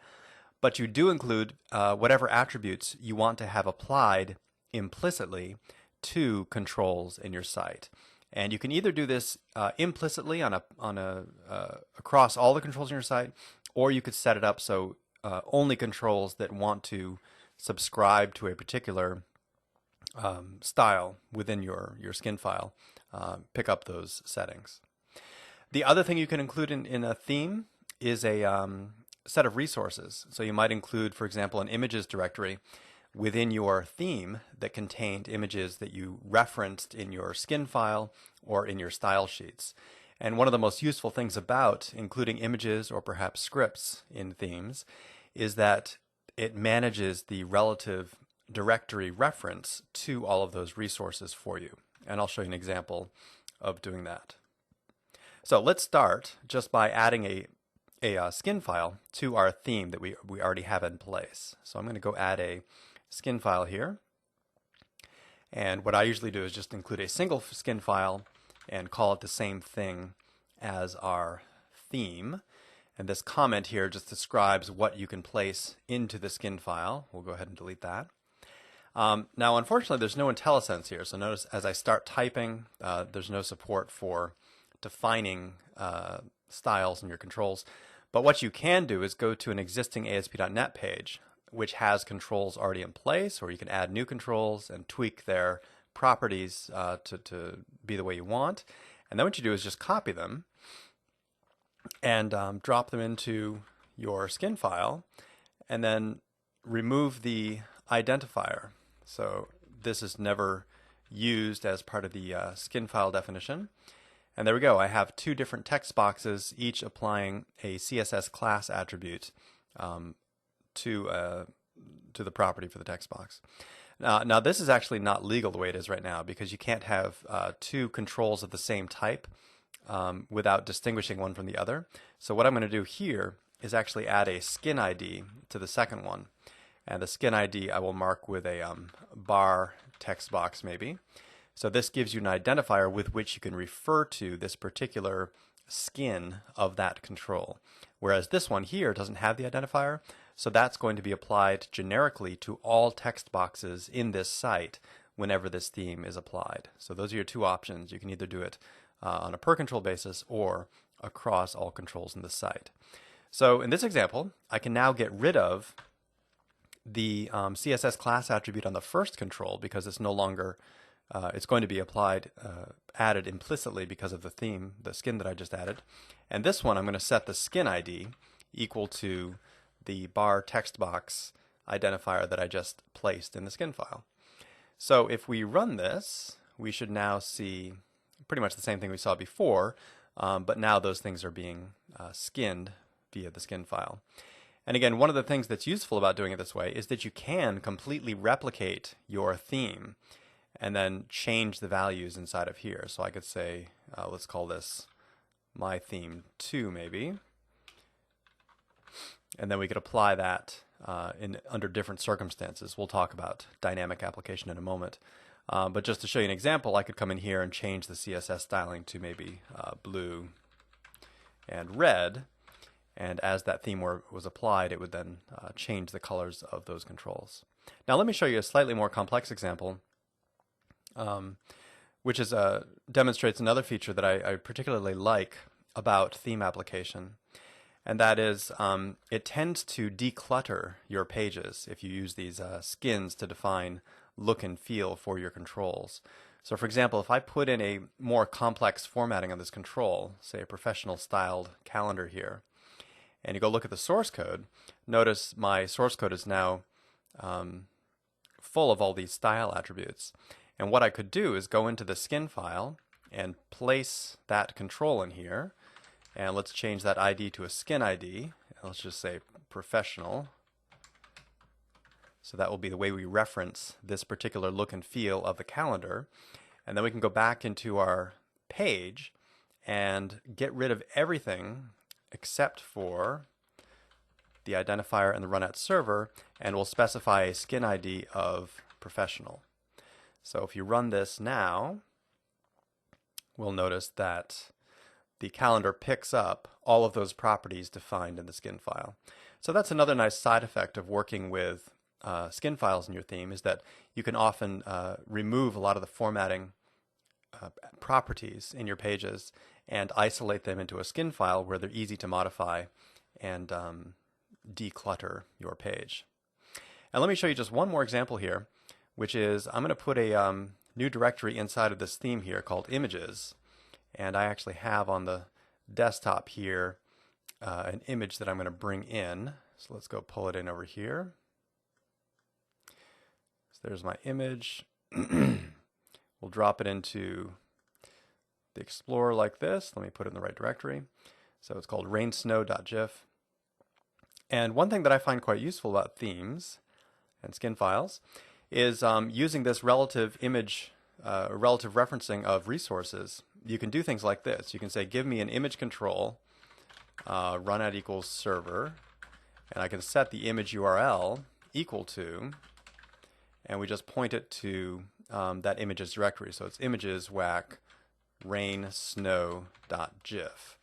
But you do include whatever attributes you want to have applied implicitly to controls in your site. And you can either do this implicitly across all the controls in your site, or you could set it up so only controls that want to subscribe to a particular style within your skin file pick up those settings. The other thing you can include in a theme is a set of resources. So you might include, for example, an images directory within your theme that contained images that you referenced in your skin file or in your style sheets. And one of the most useful things about including images or perhaps scripts in themes is that it manages the relative directory reference to all of those resources for you. And I'll show you an example of doing that. So let's start just by adding a skin file to our theme that we already have in place. So I'm going to go add a skin file here. And what I usually do is just include a single skin file and call it the same thing as our theme. And this comment here just describes what you can place into the skin file. We'll go ahead and delete that. Now, unfortunately, there's no IntelliSense here. So notice as I start typing, there's no support for defining styles in your controls. But what you can do is go to an existing ASP.NET page, which has controls already in place, or you can add new controls and tweak their properties to be the way you want. And then what you do is just copy them and drop them into your skin file, and then remove the identifier. So this is never used as part of the skin file definition. And there we go. I have 2 different text boxes, each applying a CSS class attribute to the property for the text box. Now this is actually not legal the way it is right now, because you can't have 2 controls of the same type without distinguishing one from the other. So what I'm going to do here is actually add a skin ID to the second one. And the skin ID I will mark with a bar text box maybe. So this gives you an identifier with which you can refer to this particular skin of that control. Whereas this one here doesn't have the identifier, so that's going to be applied generically to all text boxes in this site whenever this theme is applied. So those are your 2 options. You can either do it on a per control basis or across all controls in the site. So in this example, I can now get rid of the CSS class attribute on the first control because it's no longer it's going to be added implicitly because of the theme, the skin that I just added. And this one, I'm going to set the skin ID equal to the bar text box identifier that I just placed in the skin file. So if we run this, we should now see pretty much the same thing we saw before, but now those things are being skinned via the skin file. And again, one of the things that's useful about doing it this way is that you can completely replicate your theme and then change the values inside of here. So I could say, let's call this my theme 2 maybe. And then we could apply that under different circumstances. We'll talk about dynamic application in a moment. But just to show you an example, I could come in here and change the CSS styling to maybe blue and red. And as that theme was applied, it would then change the colors of those controls. Now let me show you a slightly more complex example, which demonstrates another feature that I particularly like about theme application. And that is it tends to declutter your pages if you use these skins to define look and feel for your controls. So for example, if I put in a more complex formatting on this control, say a professional styled calendar here, and you go look at the source code, notice my source code is now full of all these style attributes. And what I could do is go into the skin file and place that control in here. And let's change that ID to a skin ID. Let's just say professional So that will be the way we reference this particular look and feel of the calendar. And then we can go back into our page and get rid of everything except for the identifier and the run at server, and we'll specify a skin ID of professional. So if you run this now, we'll notice that the calendar picks up all of those properties defined in the skin file. So that's another nice side effect of working with skin files in your theme, is that you can often remove a lot of the formatting properties in your pages and isolate them into a skin file where they're easy to modify and declutter your page. And let me show you just one more example here, which is I'm going to put a new directory inside of this theme here called images. And I actually have on the desktop here an image that I'm going to bring in. So let's go pull it in over here. So there's my image. We'll drop it into the Explorer like this. Let me put it in the right directory. So it's called rainsnow.gif. And one thing that I find quite useful about themes and skin files is using this relative image, relative referencing of resources. You can do things like this. You can say, give me an image control, run at equals server, and I can set the image URL equal to, and we just point it to that images directory. So it's images whack rainsnow.gif.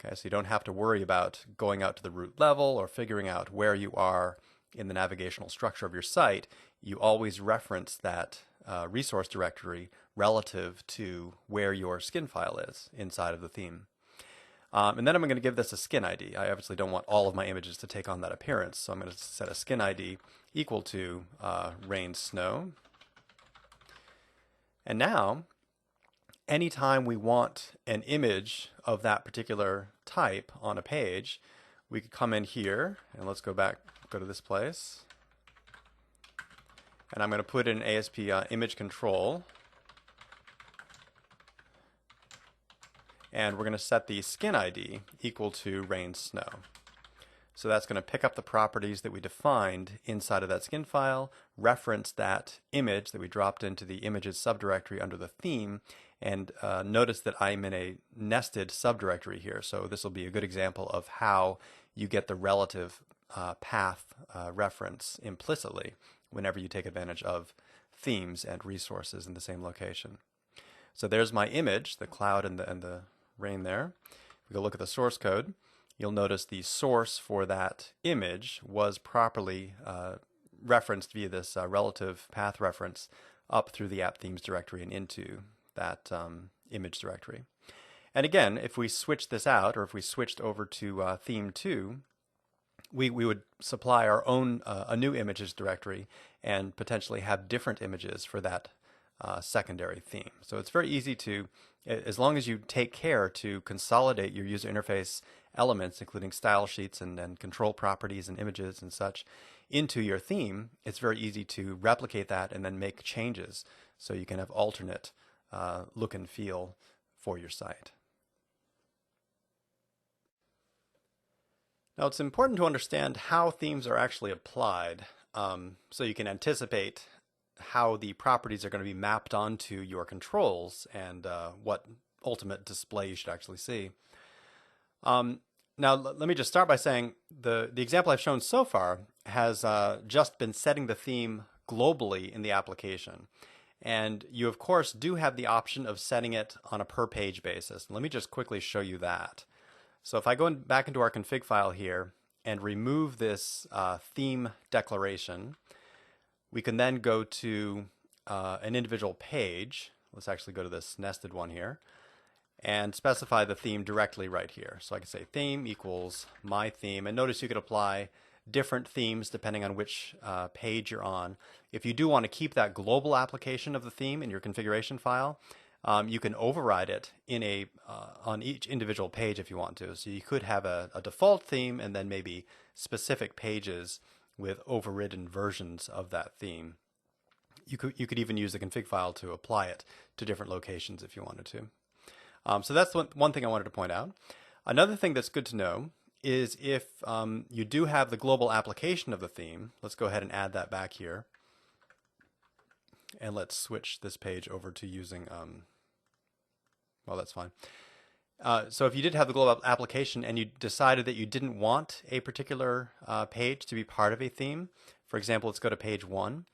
Okay, so you don't have to worry about going out to the root level or figuring out where you are in the navigational structure of your site. You always reference that resource directory relative to where your skin file is inside of the theme. And then I'm going to give this a skin ID. I obviously don't want all of my images to take on that appearance, so I'm going to set a skin ID equal to rain snow. And now, anytime we want an image of that particular type on a page, we could come in here, and let's go back, go to this place. And I'm going to put in ASP image control. And we're going to set the skin ID equal to rain snow. So that's going to pick up the properties that we defined inside of that skin file, reference that image that we dropped into the images subdirectory under the theme, and notice that I'm in a nested subdirectory here. So this will be a good example of how you get the relative path reference implicitly whenever you take advantage of themes and resources in the same location. So there's my image, the cloud and the rain there. If we go look at the source code, you'll notice the source for that image was properly referenced via this relative path reference up through the app themes directory and into that image directory. And again, if we switch this out, or if we switched over to theme 2, we would supply our own a new images directory and potentially have different images for that secondary theme. So it's very easy to, as long as you take care to consolidate your user interface elements, including style sheets and control properties and images and such, into your theme, it's very easy to replicate that and then make changes so you can have alternate look and feel for your site. Now it's important to understand how themes are actually applied so you can anticipate how the properties are going to be mapped onto your controls and what ultimate display you should actually see. Now let me just start by saying the example I've shown so far has just been setting the theme globally in the application. And you of course do have the option of setting it on a per page basis. Let me just quickly show you that. So if I go back into our config file here and remove this theme declaration, we can then go to an individual page. Let's actually go to this nested one here and specify the theme directly right here. So I can say theme equals my theme, and notice you could apply different themes depending on which page you're on. If you do want to keep that global application of the theme in your configuration file, you can override it in on each individual page if you want to. So you could have a default theme and then maybe specific pages with overridden versions of that theme. You could even use the config file to apply it to different locations if you wanted to. So that's one thing I wanted to point out. Another thing that's good to know is if you do have the global application of the theme. Let's go ahead and add that back here. And let's switch this page over to using, well, that's fine. So if you did have the global application and you decided that you didn't want a particular page to be part of a theme, for example, let's go to page 1,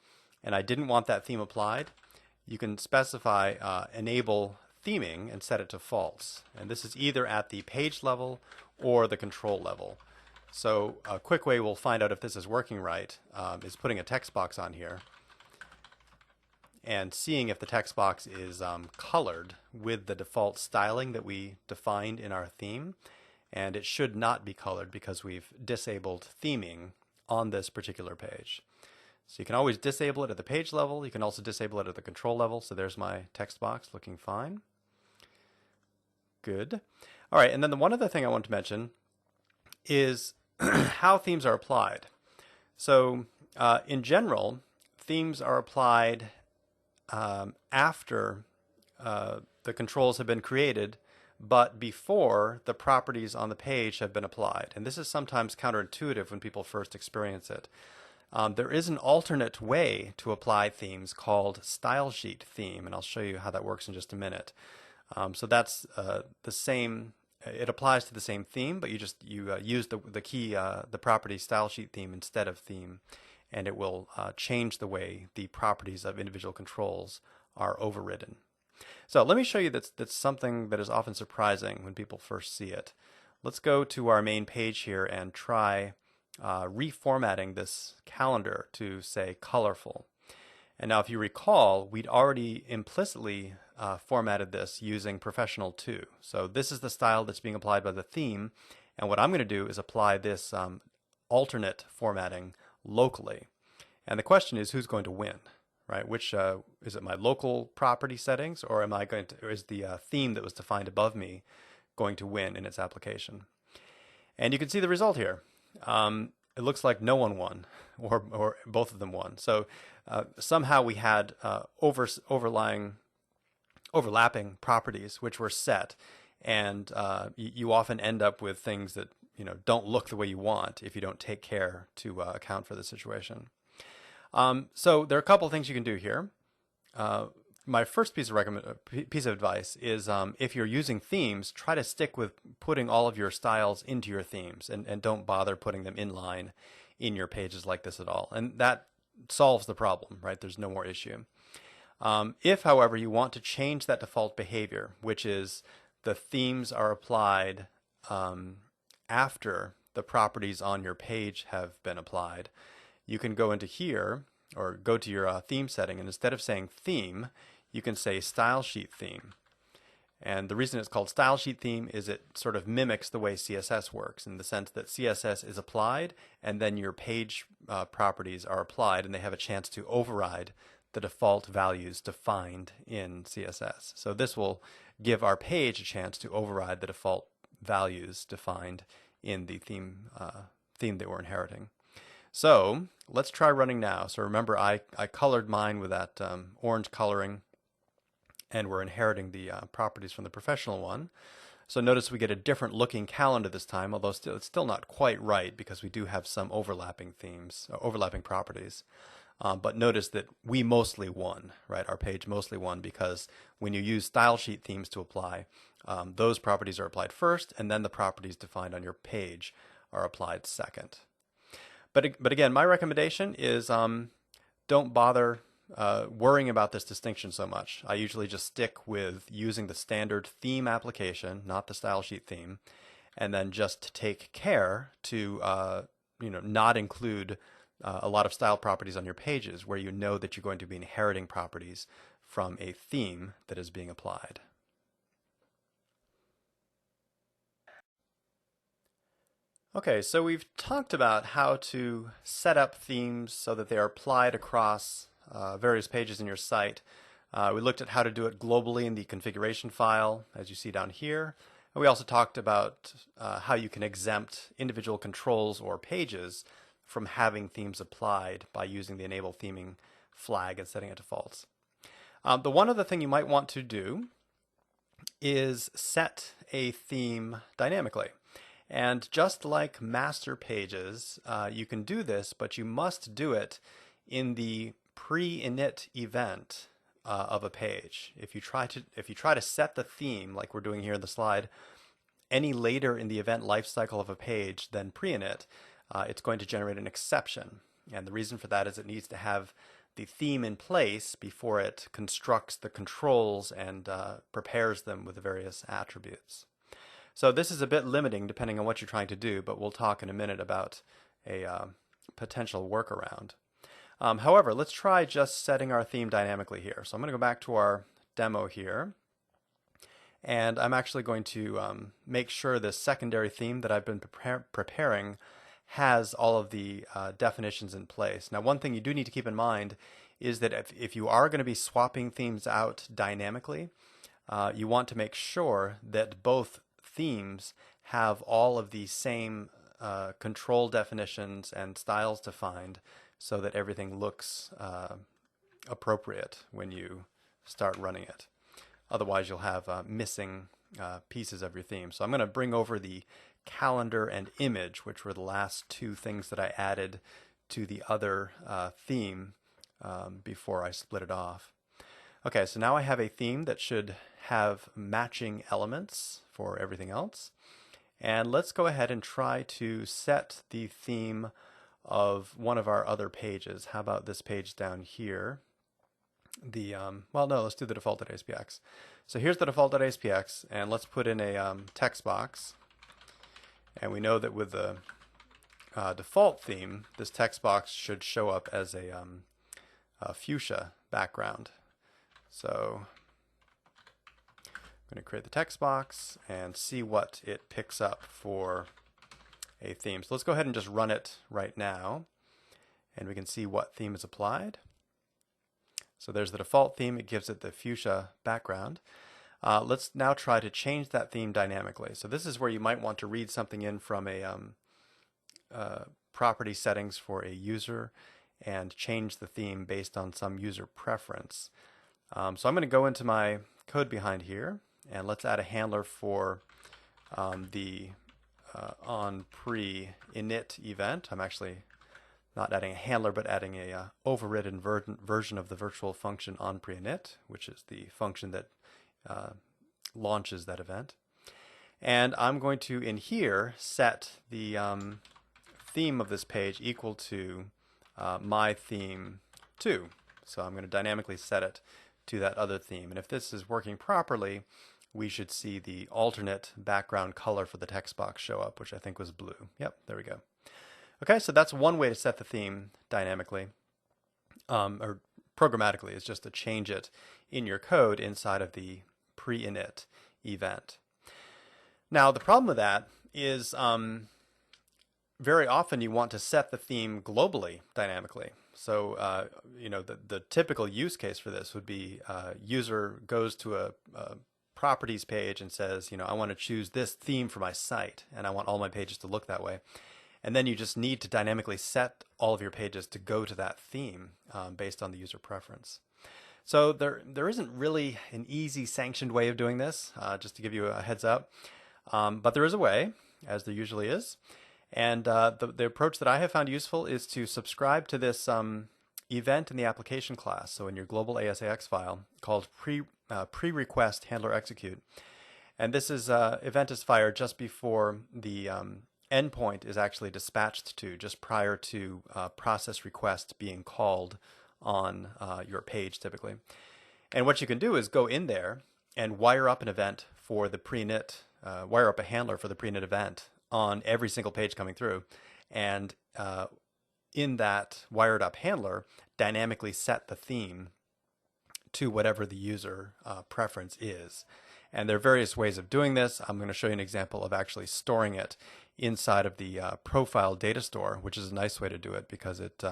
and I didn't want that theme applied, you can specify enable theming and set it to false. And this is either at the page level or the control level. So a quick way we'll find out if this is working right is putting a text box on here and seeing if the text box is colored with the default styling that we defined in our theme. And it should not be colored because we've disabled theming on this particular page. So you can always disable it at the page level. You can also disable it at the control level. So there's my text box looking fine. Good. All right, and then the one other thing I want to mention is how themes are applied. So in general, themes are applied after the controls have been created, but before the properties on the page have been applied. And this is sometimes counterintuitive when people first experience it. There is an alternate way to apply themes called style sheet theme, and I'll show you how that works in just a minute. So that's the same. It applies to the same theme, but you use the property style sheet theme instead of theme, and it will change the way the properties of individual controls are overridden. So let me show you that's something that is often surprising when people first see it. Let's go to our main page here and try reformatting this calendar to say colorful. And now if you recall, we'd already implicitly formatted this using Professional 2. So this is the style that's being applied by the theme, and what I'm going to do is apply this alternate formatting locally. And the question is, who's going to win, right? Which is it my local property settings, or or is the theme that was defined above me going to win in its application? And you can see the result here. It looks like no one won, or both of them won. So somehow we had overlapping properties which were set, and you often end up with things that don't look the way you want if you don't take care to account for the situation. So there are a couple of things you can do here. My first piece of advice is if you're using themes, try to stick with putting all of your styles into your themes, and don't bother putting them inline in your pages like this at all. And that solves the problem, right? There's no more issue. If, however, you want to change that default behavior, which is the themes are applied after the properties on your page have been applied, you can go into here or go to your theme setting, and instead of saying theme, you can say style sheet theme. And the reason it's called style sheet theme is it sort of mimics the way CSS works, in the sense that CSS is applied and then your page properties are applied, and they have a chance to override the default values defined in CSS. So this will give our page a chance to override the default values defined in the theme that we're inheriting. So let's try running now. So remember, I colored mine with that orange coloring, and we're inheriting the properties from the professional one. So notice we get a different looking calendar this time, although it's still not quite right because we do have some overlapping themes, overlapping properties. But notice that we mostly won, right? Our page mostly won because when you use style sheet themes to apply, those properties are applied first, and then the properties defined on your page are applied second. But again, my recommendation is don't bother worrying about this distinction so much. I usually just stick with using the standard theme application, not the style sheet theme, and then just take care to not include a lot of style properties on your pages where you know that you're going to be inheriting properties from a theme that is being applied. Okay, so we've talked about how to set up themes so that they are applied across various pages in your site. We looked at how to do it globally in the configuration file, as you see down here. And we also talked about how you can exempt individual controls or pages from having themes applied by using the enable theming flag and setting it to false. The one other thing you might want to do is set a theme dynamically. And just like master pages, you can do this, but you must do it in the pre-init event of a page. If you try to set the theme like we're doing here in the slide any later in the event lifecycle of a page than pre-init, it's going to generate an exception. And the reason for that is it needs to have the theme in place before it constructs the controls and prepares them with the various attributes. So this is a bit limiting depending on what you're trying to do, but we'll talk in a minute about a potential workaround. However, let's try just setting our theme dynamically here. So I'm going to go back to our demo here, and I'm actually going to make sure this secondary theme that I've been preparing has all of the definitions in place. Now, one thing you do need to keep in mind is that if you are going to be swapping themes out dynamically, you want to make sure that both themes have all of the same control definitions and styles defined so that everything looks appropriate when you start running it. Otherwise, you'll have missing pieces of your theme. So I'm going to bring over the calendar and image, which were the last two things that I added to the other theme before I split it off. Okay, so now I have a theme that should have matching elements for everything else. And let's go ahead and try to set the theme of one of our other pages. How about this page down here? Well, no, let's do the default.aspx. So here's the default.aspx, and let's put in a text box. And we know that with the default theme, this text box should show up as a fuchsia background. So I'm going to create the text box and see what it picks up for a theme. So let's go ahead and just run it right now, and we can see what theme is applied. So there's the default theme. It gives it the fuchsia background. Let's now try to change that theme dynamically. So this is where you might want to read something in from a property settings for a user and change the theme based on some user preference. So I'm going to go into my code behind here, and let's add a handler for the on pre-init event. I'm actually not adding a handler, but adding a overridden version of the virtual function on pre-init, which is the function that launches that event. And I'm going to, in here, set the theme of this page equal to my theme 2. So I'm going to dynamically set it to that other theme. And if this is working properly, we should see the alternate background color for the text box show up, which I think was blue. Yep, there we go. Okay, so that's one way to set the theme dynamically, or programmatically, is just to change it in your code inside of the pre-init event. Now, the problem with that is very often you want to set the theme globally dynamically. So, the typical use case for this would be user goes to a properties page and says, I want to choose this theme for my site, and I want all my pages to look that way. And then you just need to dynamically set all of your pages to go to that theme based on the user preference. So there isn't really an easy sanctioned way of doing this, just to give you a heads up. But there is a way, as there usually is. And the approach that I have found useful is to subscribe to this event in the application class. So in your global ASAX file called pre-request handler execute. And this is event is fired just before the endpoint is actually dispatched to, just prior to process request being called on your page typically. And what you can do is go in there and wire up an event for the pre-init, wire up a handler for the pre-init event on every single page coming through. And in that wired up handler, dynamically set the theme to whatever the user preference is. And there are various ways of doing this. I'm going to show you an example of actually storing it inside of the profile data store, which is a nice way to do it because it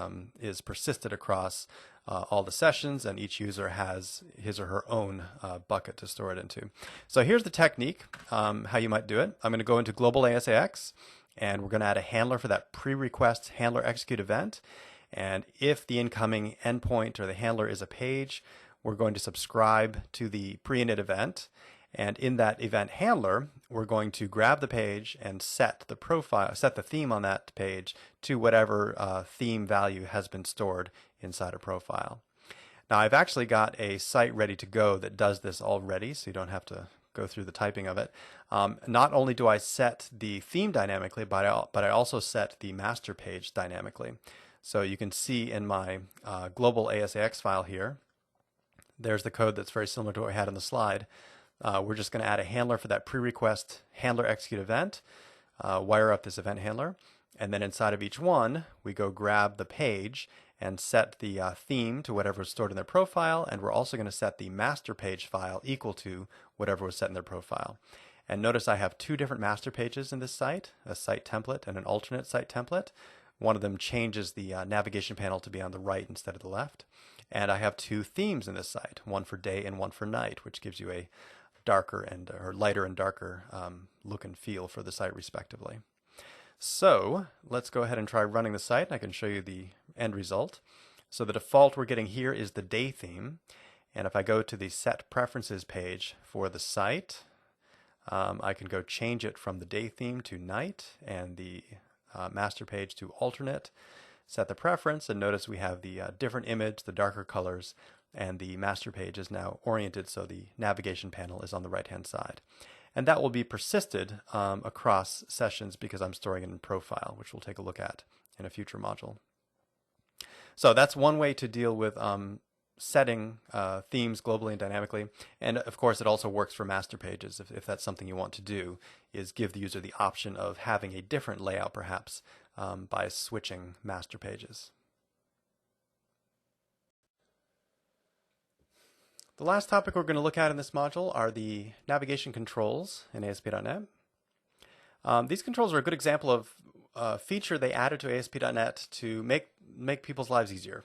is persisted across all the sessions, and each user has his or her own bucket to store it into. So here's the technique, how you might do it. I'm going to go into global ASAX, and we're going to add a handler for that pre-request handler execute event. And if the incoming endpoint or the handler is a page, we're going to subscribe to the pre-init event. And in that event handler, we're going to grab the page and set the profile, set the theme on that page to whatever theme value has been stored inside a profile. Now I've actually got a site ready to go that does this already, so you don't have to go through the typing of it. Not only do I set the theme dynamically, but I also set the master page dynamically. So you can see in my global ASAX file here, there's the code that's very similar to what we had on the slide. We're just going to add a handler for that pre-request handler execute event, wire up this event handler, and then inside of each one, we go grab the page and set the theme to whatever was stored in their profile, and we're also going to set the master page file equal to whatever was set in their profile. And notice I have two different master pages in this site, a site template and an alternate site template. One of them changes the navigation panel to be on the right instead of the left. And I have two themes in this site, one for day and one for night, which gives you a darker and or lighter and darker look and feel for the site respectively. So let's go ahead and try running the site. I can show you the end result. So the default we're getting here is the day theme. And if I go to the set preferences page for the site, I can go change it from the day theme to night and the master page to alternate, set the preference, and notice we have the different image, the darker colors, and the master page is now oriented so the navigation panel is on the right-hand side. And that will be persisted across sessions because I'm storing it in profile, which we'll take a look at in a future module. So that's one way to deal with setting themes globally and dynamically. And of course, it also works for master pages if that's something you want to do, is give the user the option of having a different layout perhaps by switching master pages. The last topic we're going to look at in this module are the navigation controls in ASP.NET. These controls are a good example of a feature they added to ASP.NET to make people's lives easier.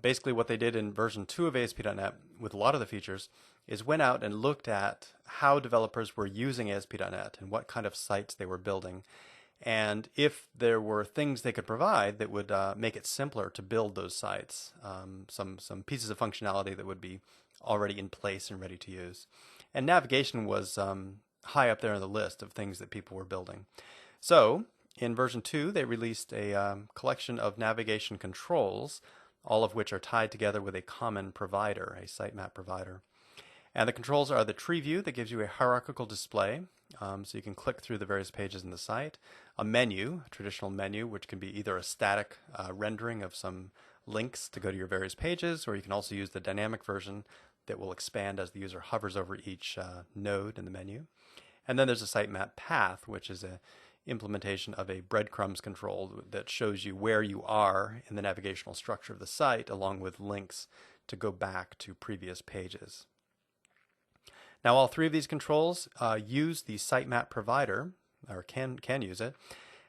Basically what they did in version 2 of ASP.NET with a lot of the features is went out and looked at how developers were using ASP.NET and what kind of sites they were building, and if there were things they could provide that would make it simpler to build those sites, some pieces of functionality that would be already in place and ready to use. And navigation was high up there on the list of things that people were building. So in version 2 they released a collection of navigation controls, all of which are tied together with a common provider, a sitemap provider. And the controls are the tree view that gives you a hierarchical display, so you can click through the various pages in the site, a menu, a traditional menu, which can be either a static rendering of some links to go to your various pages, or you can also use the dynamic version that will expand as the user hovers over each node in the menu. And then there's a sitemap path, which is an implementation of a breadcrumbs control that shows you where you are in the navigational structure of the site, along with links to go back to previous pages. Now all three of these controls use the sitemap provider, or can use it,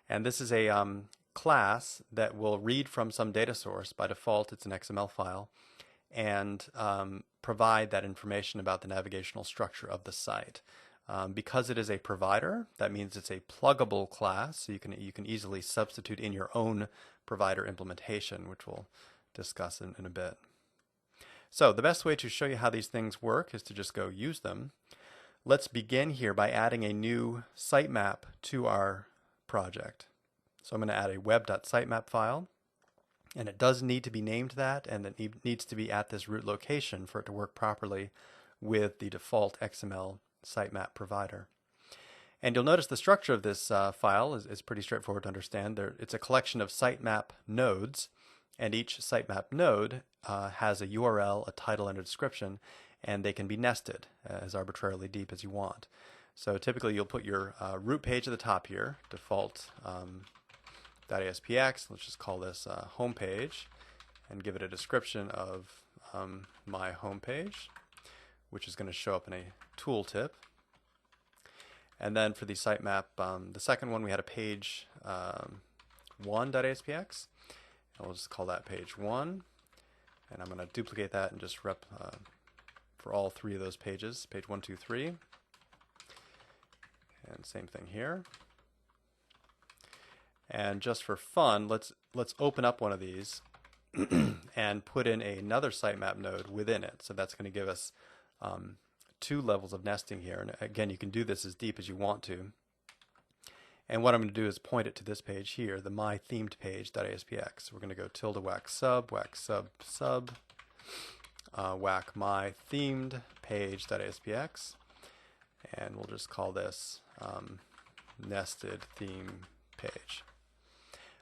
and this is a class that will read from some data source. By default it's an XML file, and provide that information about the navigational structure of the site. Because it is a provider, that means it's a pluggable class, so you can easily substitute in your own provider implementation, which we'll discuss in a bit. So the best way to show you how these things work is to just go use them. Let's begin here by adding a new sitemap to our project. So I'm going to add a web.sitemap file, and it does need to be named that, and it needs to be at this root location for it to work properly with the default XML sitemap provider. And you'll notice the structure of this file is pretty straightforward to understand. It's a collection of sitemap nodes, and each sitemap node has a URL, a title, and a description, and they can be nested as arbitrarily deep as you want. So typically you'll put your root page at the top here, default .aspx, let's just call this home page, and give it a description of my home page, which is going to show up in a tooltip. And then for the sitemap, the second one, we had a page 1.aspx, and we'll just call that page 1. And I'm going to duplicate that and just rep for all three of those pages, page 1, 2, 3. And same thing here. And just for fun, let's open up one of these and put in another sitemap node within it. So that's going to give us 2 levels of nesting here. And again, you can do this as deep as you want to. And what I'm going to do is point it to this page here, the my themed page.aspx. We're going to go tilde whack sub sub whack my themed page.aspx. And we'll just call this nested theme page.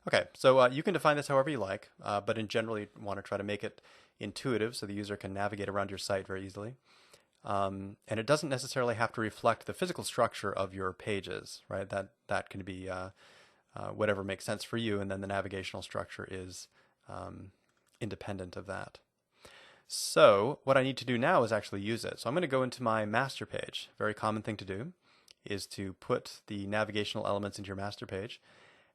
Okay, so you can define this however you like, but in general you want to try to make it intuitive so the user can navigate around your site very easily. And it doesn't necessarily have to reflect the physical structure of your pages, right? That can be whatever makes sense for you, and then the navigational structure is independent of that. So what I need to do now is actually use it. So I'm going to go into my master page. Very common thing to do is to put the navigational elements into your master page.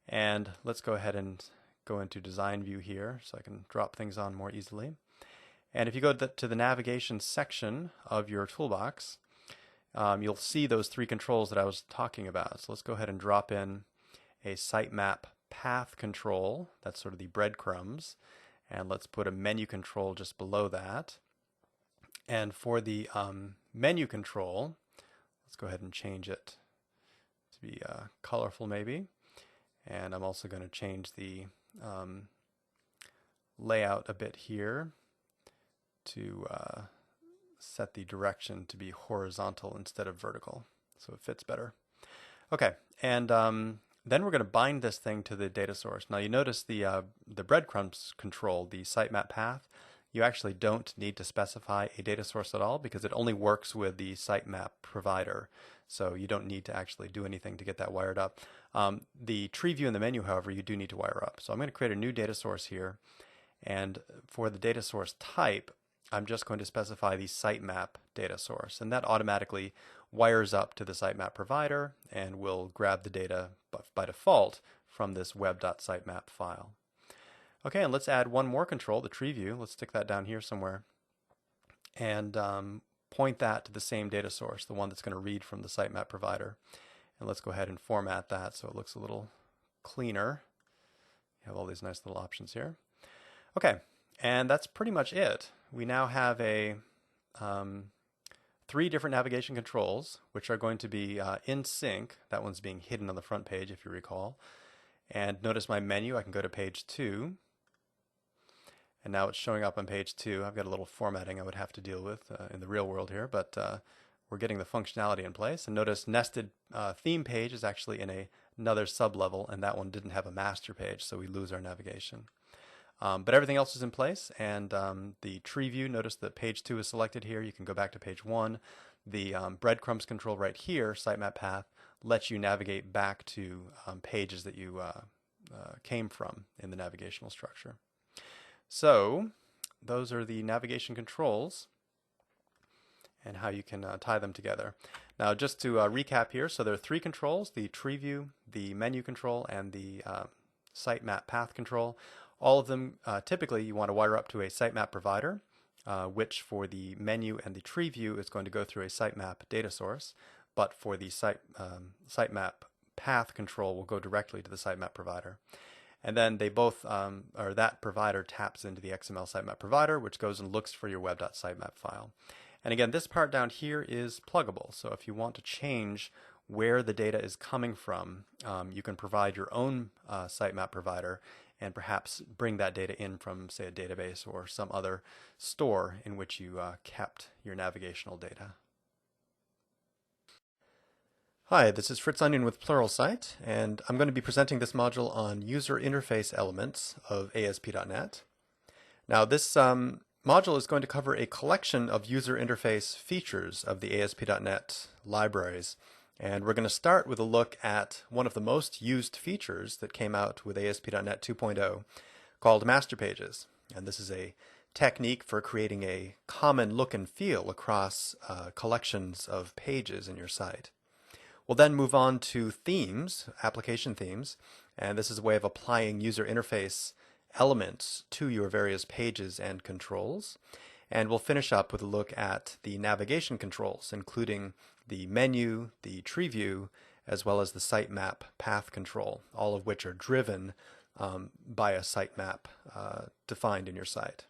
And let's go ahead and go into design view here so I can drop things on more easily. And if you go to the navigation section of your toolbox, you'll see those 3 controls that I was talking about. So let's go ahead and drop in a sitemap path control. That's sort of the breadcrumbs. And let's put a menu control just below that. And for the menu control, let's go ahead and change it to be colorful maybe. And I'm also going to change the layout a bit here to set the direction to be horizontal instead of vertical, so it fits better. Okay, and then we're going to bind this thing to the data source. Now you notice the breadcrumbs control, the sitemap path, you actually don't need to specify a data source at all because it only works with the sitemap provider. So you don't need to actually do anything to get that wired up. The tree view and the menu, however, you do need to wire up. So I'm going to create a new data source here. And for the data source type, I'm just going to specify the sitemap data source. And that automatically wires up to the sitemap provider and will grab the data by default from this web.sitemap file. Okay, and let's add one more control, the tree view. Let's stick that down here somewhere. And point that to the same data source, the one that's going to read from the sitemap provider. And let's go ahead and format that so it looks a little cleaner. You have all these nice little options here. Okay, and that's pretty much it. We now have a 3 different navigation controls, which are going to be in sync. That one's being hidden on the front page, if you recall. And notice my menu, I can go to page 2. And now it's showing up on page 2. I've got a little formatting I would have to deal with in the real world here, but we're getting the functionality in place. And notice nested theme page is actually in another sub-level, and that one didn't have a master page, so we lose our navigation. But everything else is in place, and the tree view, notice that page 2 is selected here. You can go back to page 1. The breadcrumbs control right here, sitemap path, lets you navigate back to pages that you came from in the navigational structure. So those are the navigation controls and how you can tie them together. Now just to recap here, so there are 3 controls, the tree view, the menu control, and the sitemap path control. All of them, typically you want to wire up to a sitemap provider, which for the menu and the tree view is going to go through a sitemap data source, but for the sitemap path control will go directly to the sitemap provider. And then they both, or that provider taps into the XML sitemap provider, which goes and looks for your web.sitemap file. And again, this part down here is pluggable. So if you want to change where the data is coming from, you can provide your own sitemap provider and perhaps bring that data in from, say, a database or some other store in which you kept your navigational data. Hi, this is Fritz Onion with Pluralsight, and I'm going to be presenting this module on user interface elements of ASP.NET. Now, this module is going to cover a collection of user interface features of the ASP.NET libraries. And we're going to start with a look at one of the most used features that came out with ASP.NET 2.0 called master pages. And this is a technique for creating a common look and feel across collections of pages in your site. We'll then move on to themes, application themes, and this is a way of applying user interface elements to your various pages and controls. And we'll finish up with a look at the navigation controls, including the menu, the tree view, as well as the sitemap path control, all of which are driven by a sitemap defined in your site.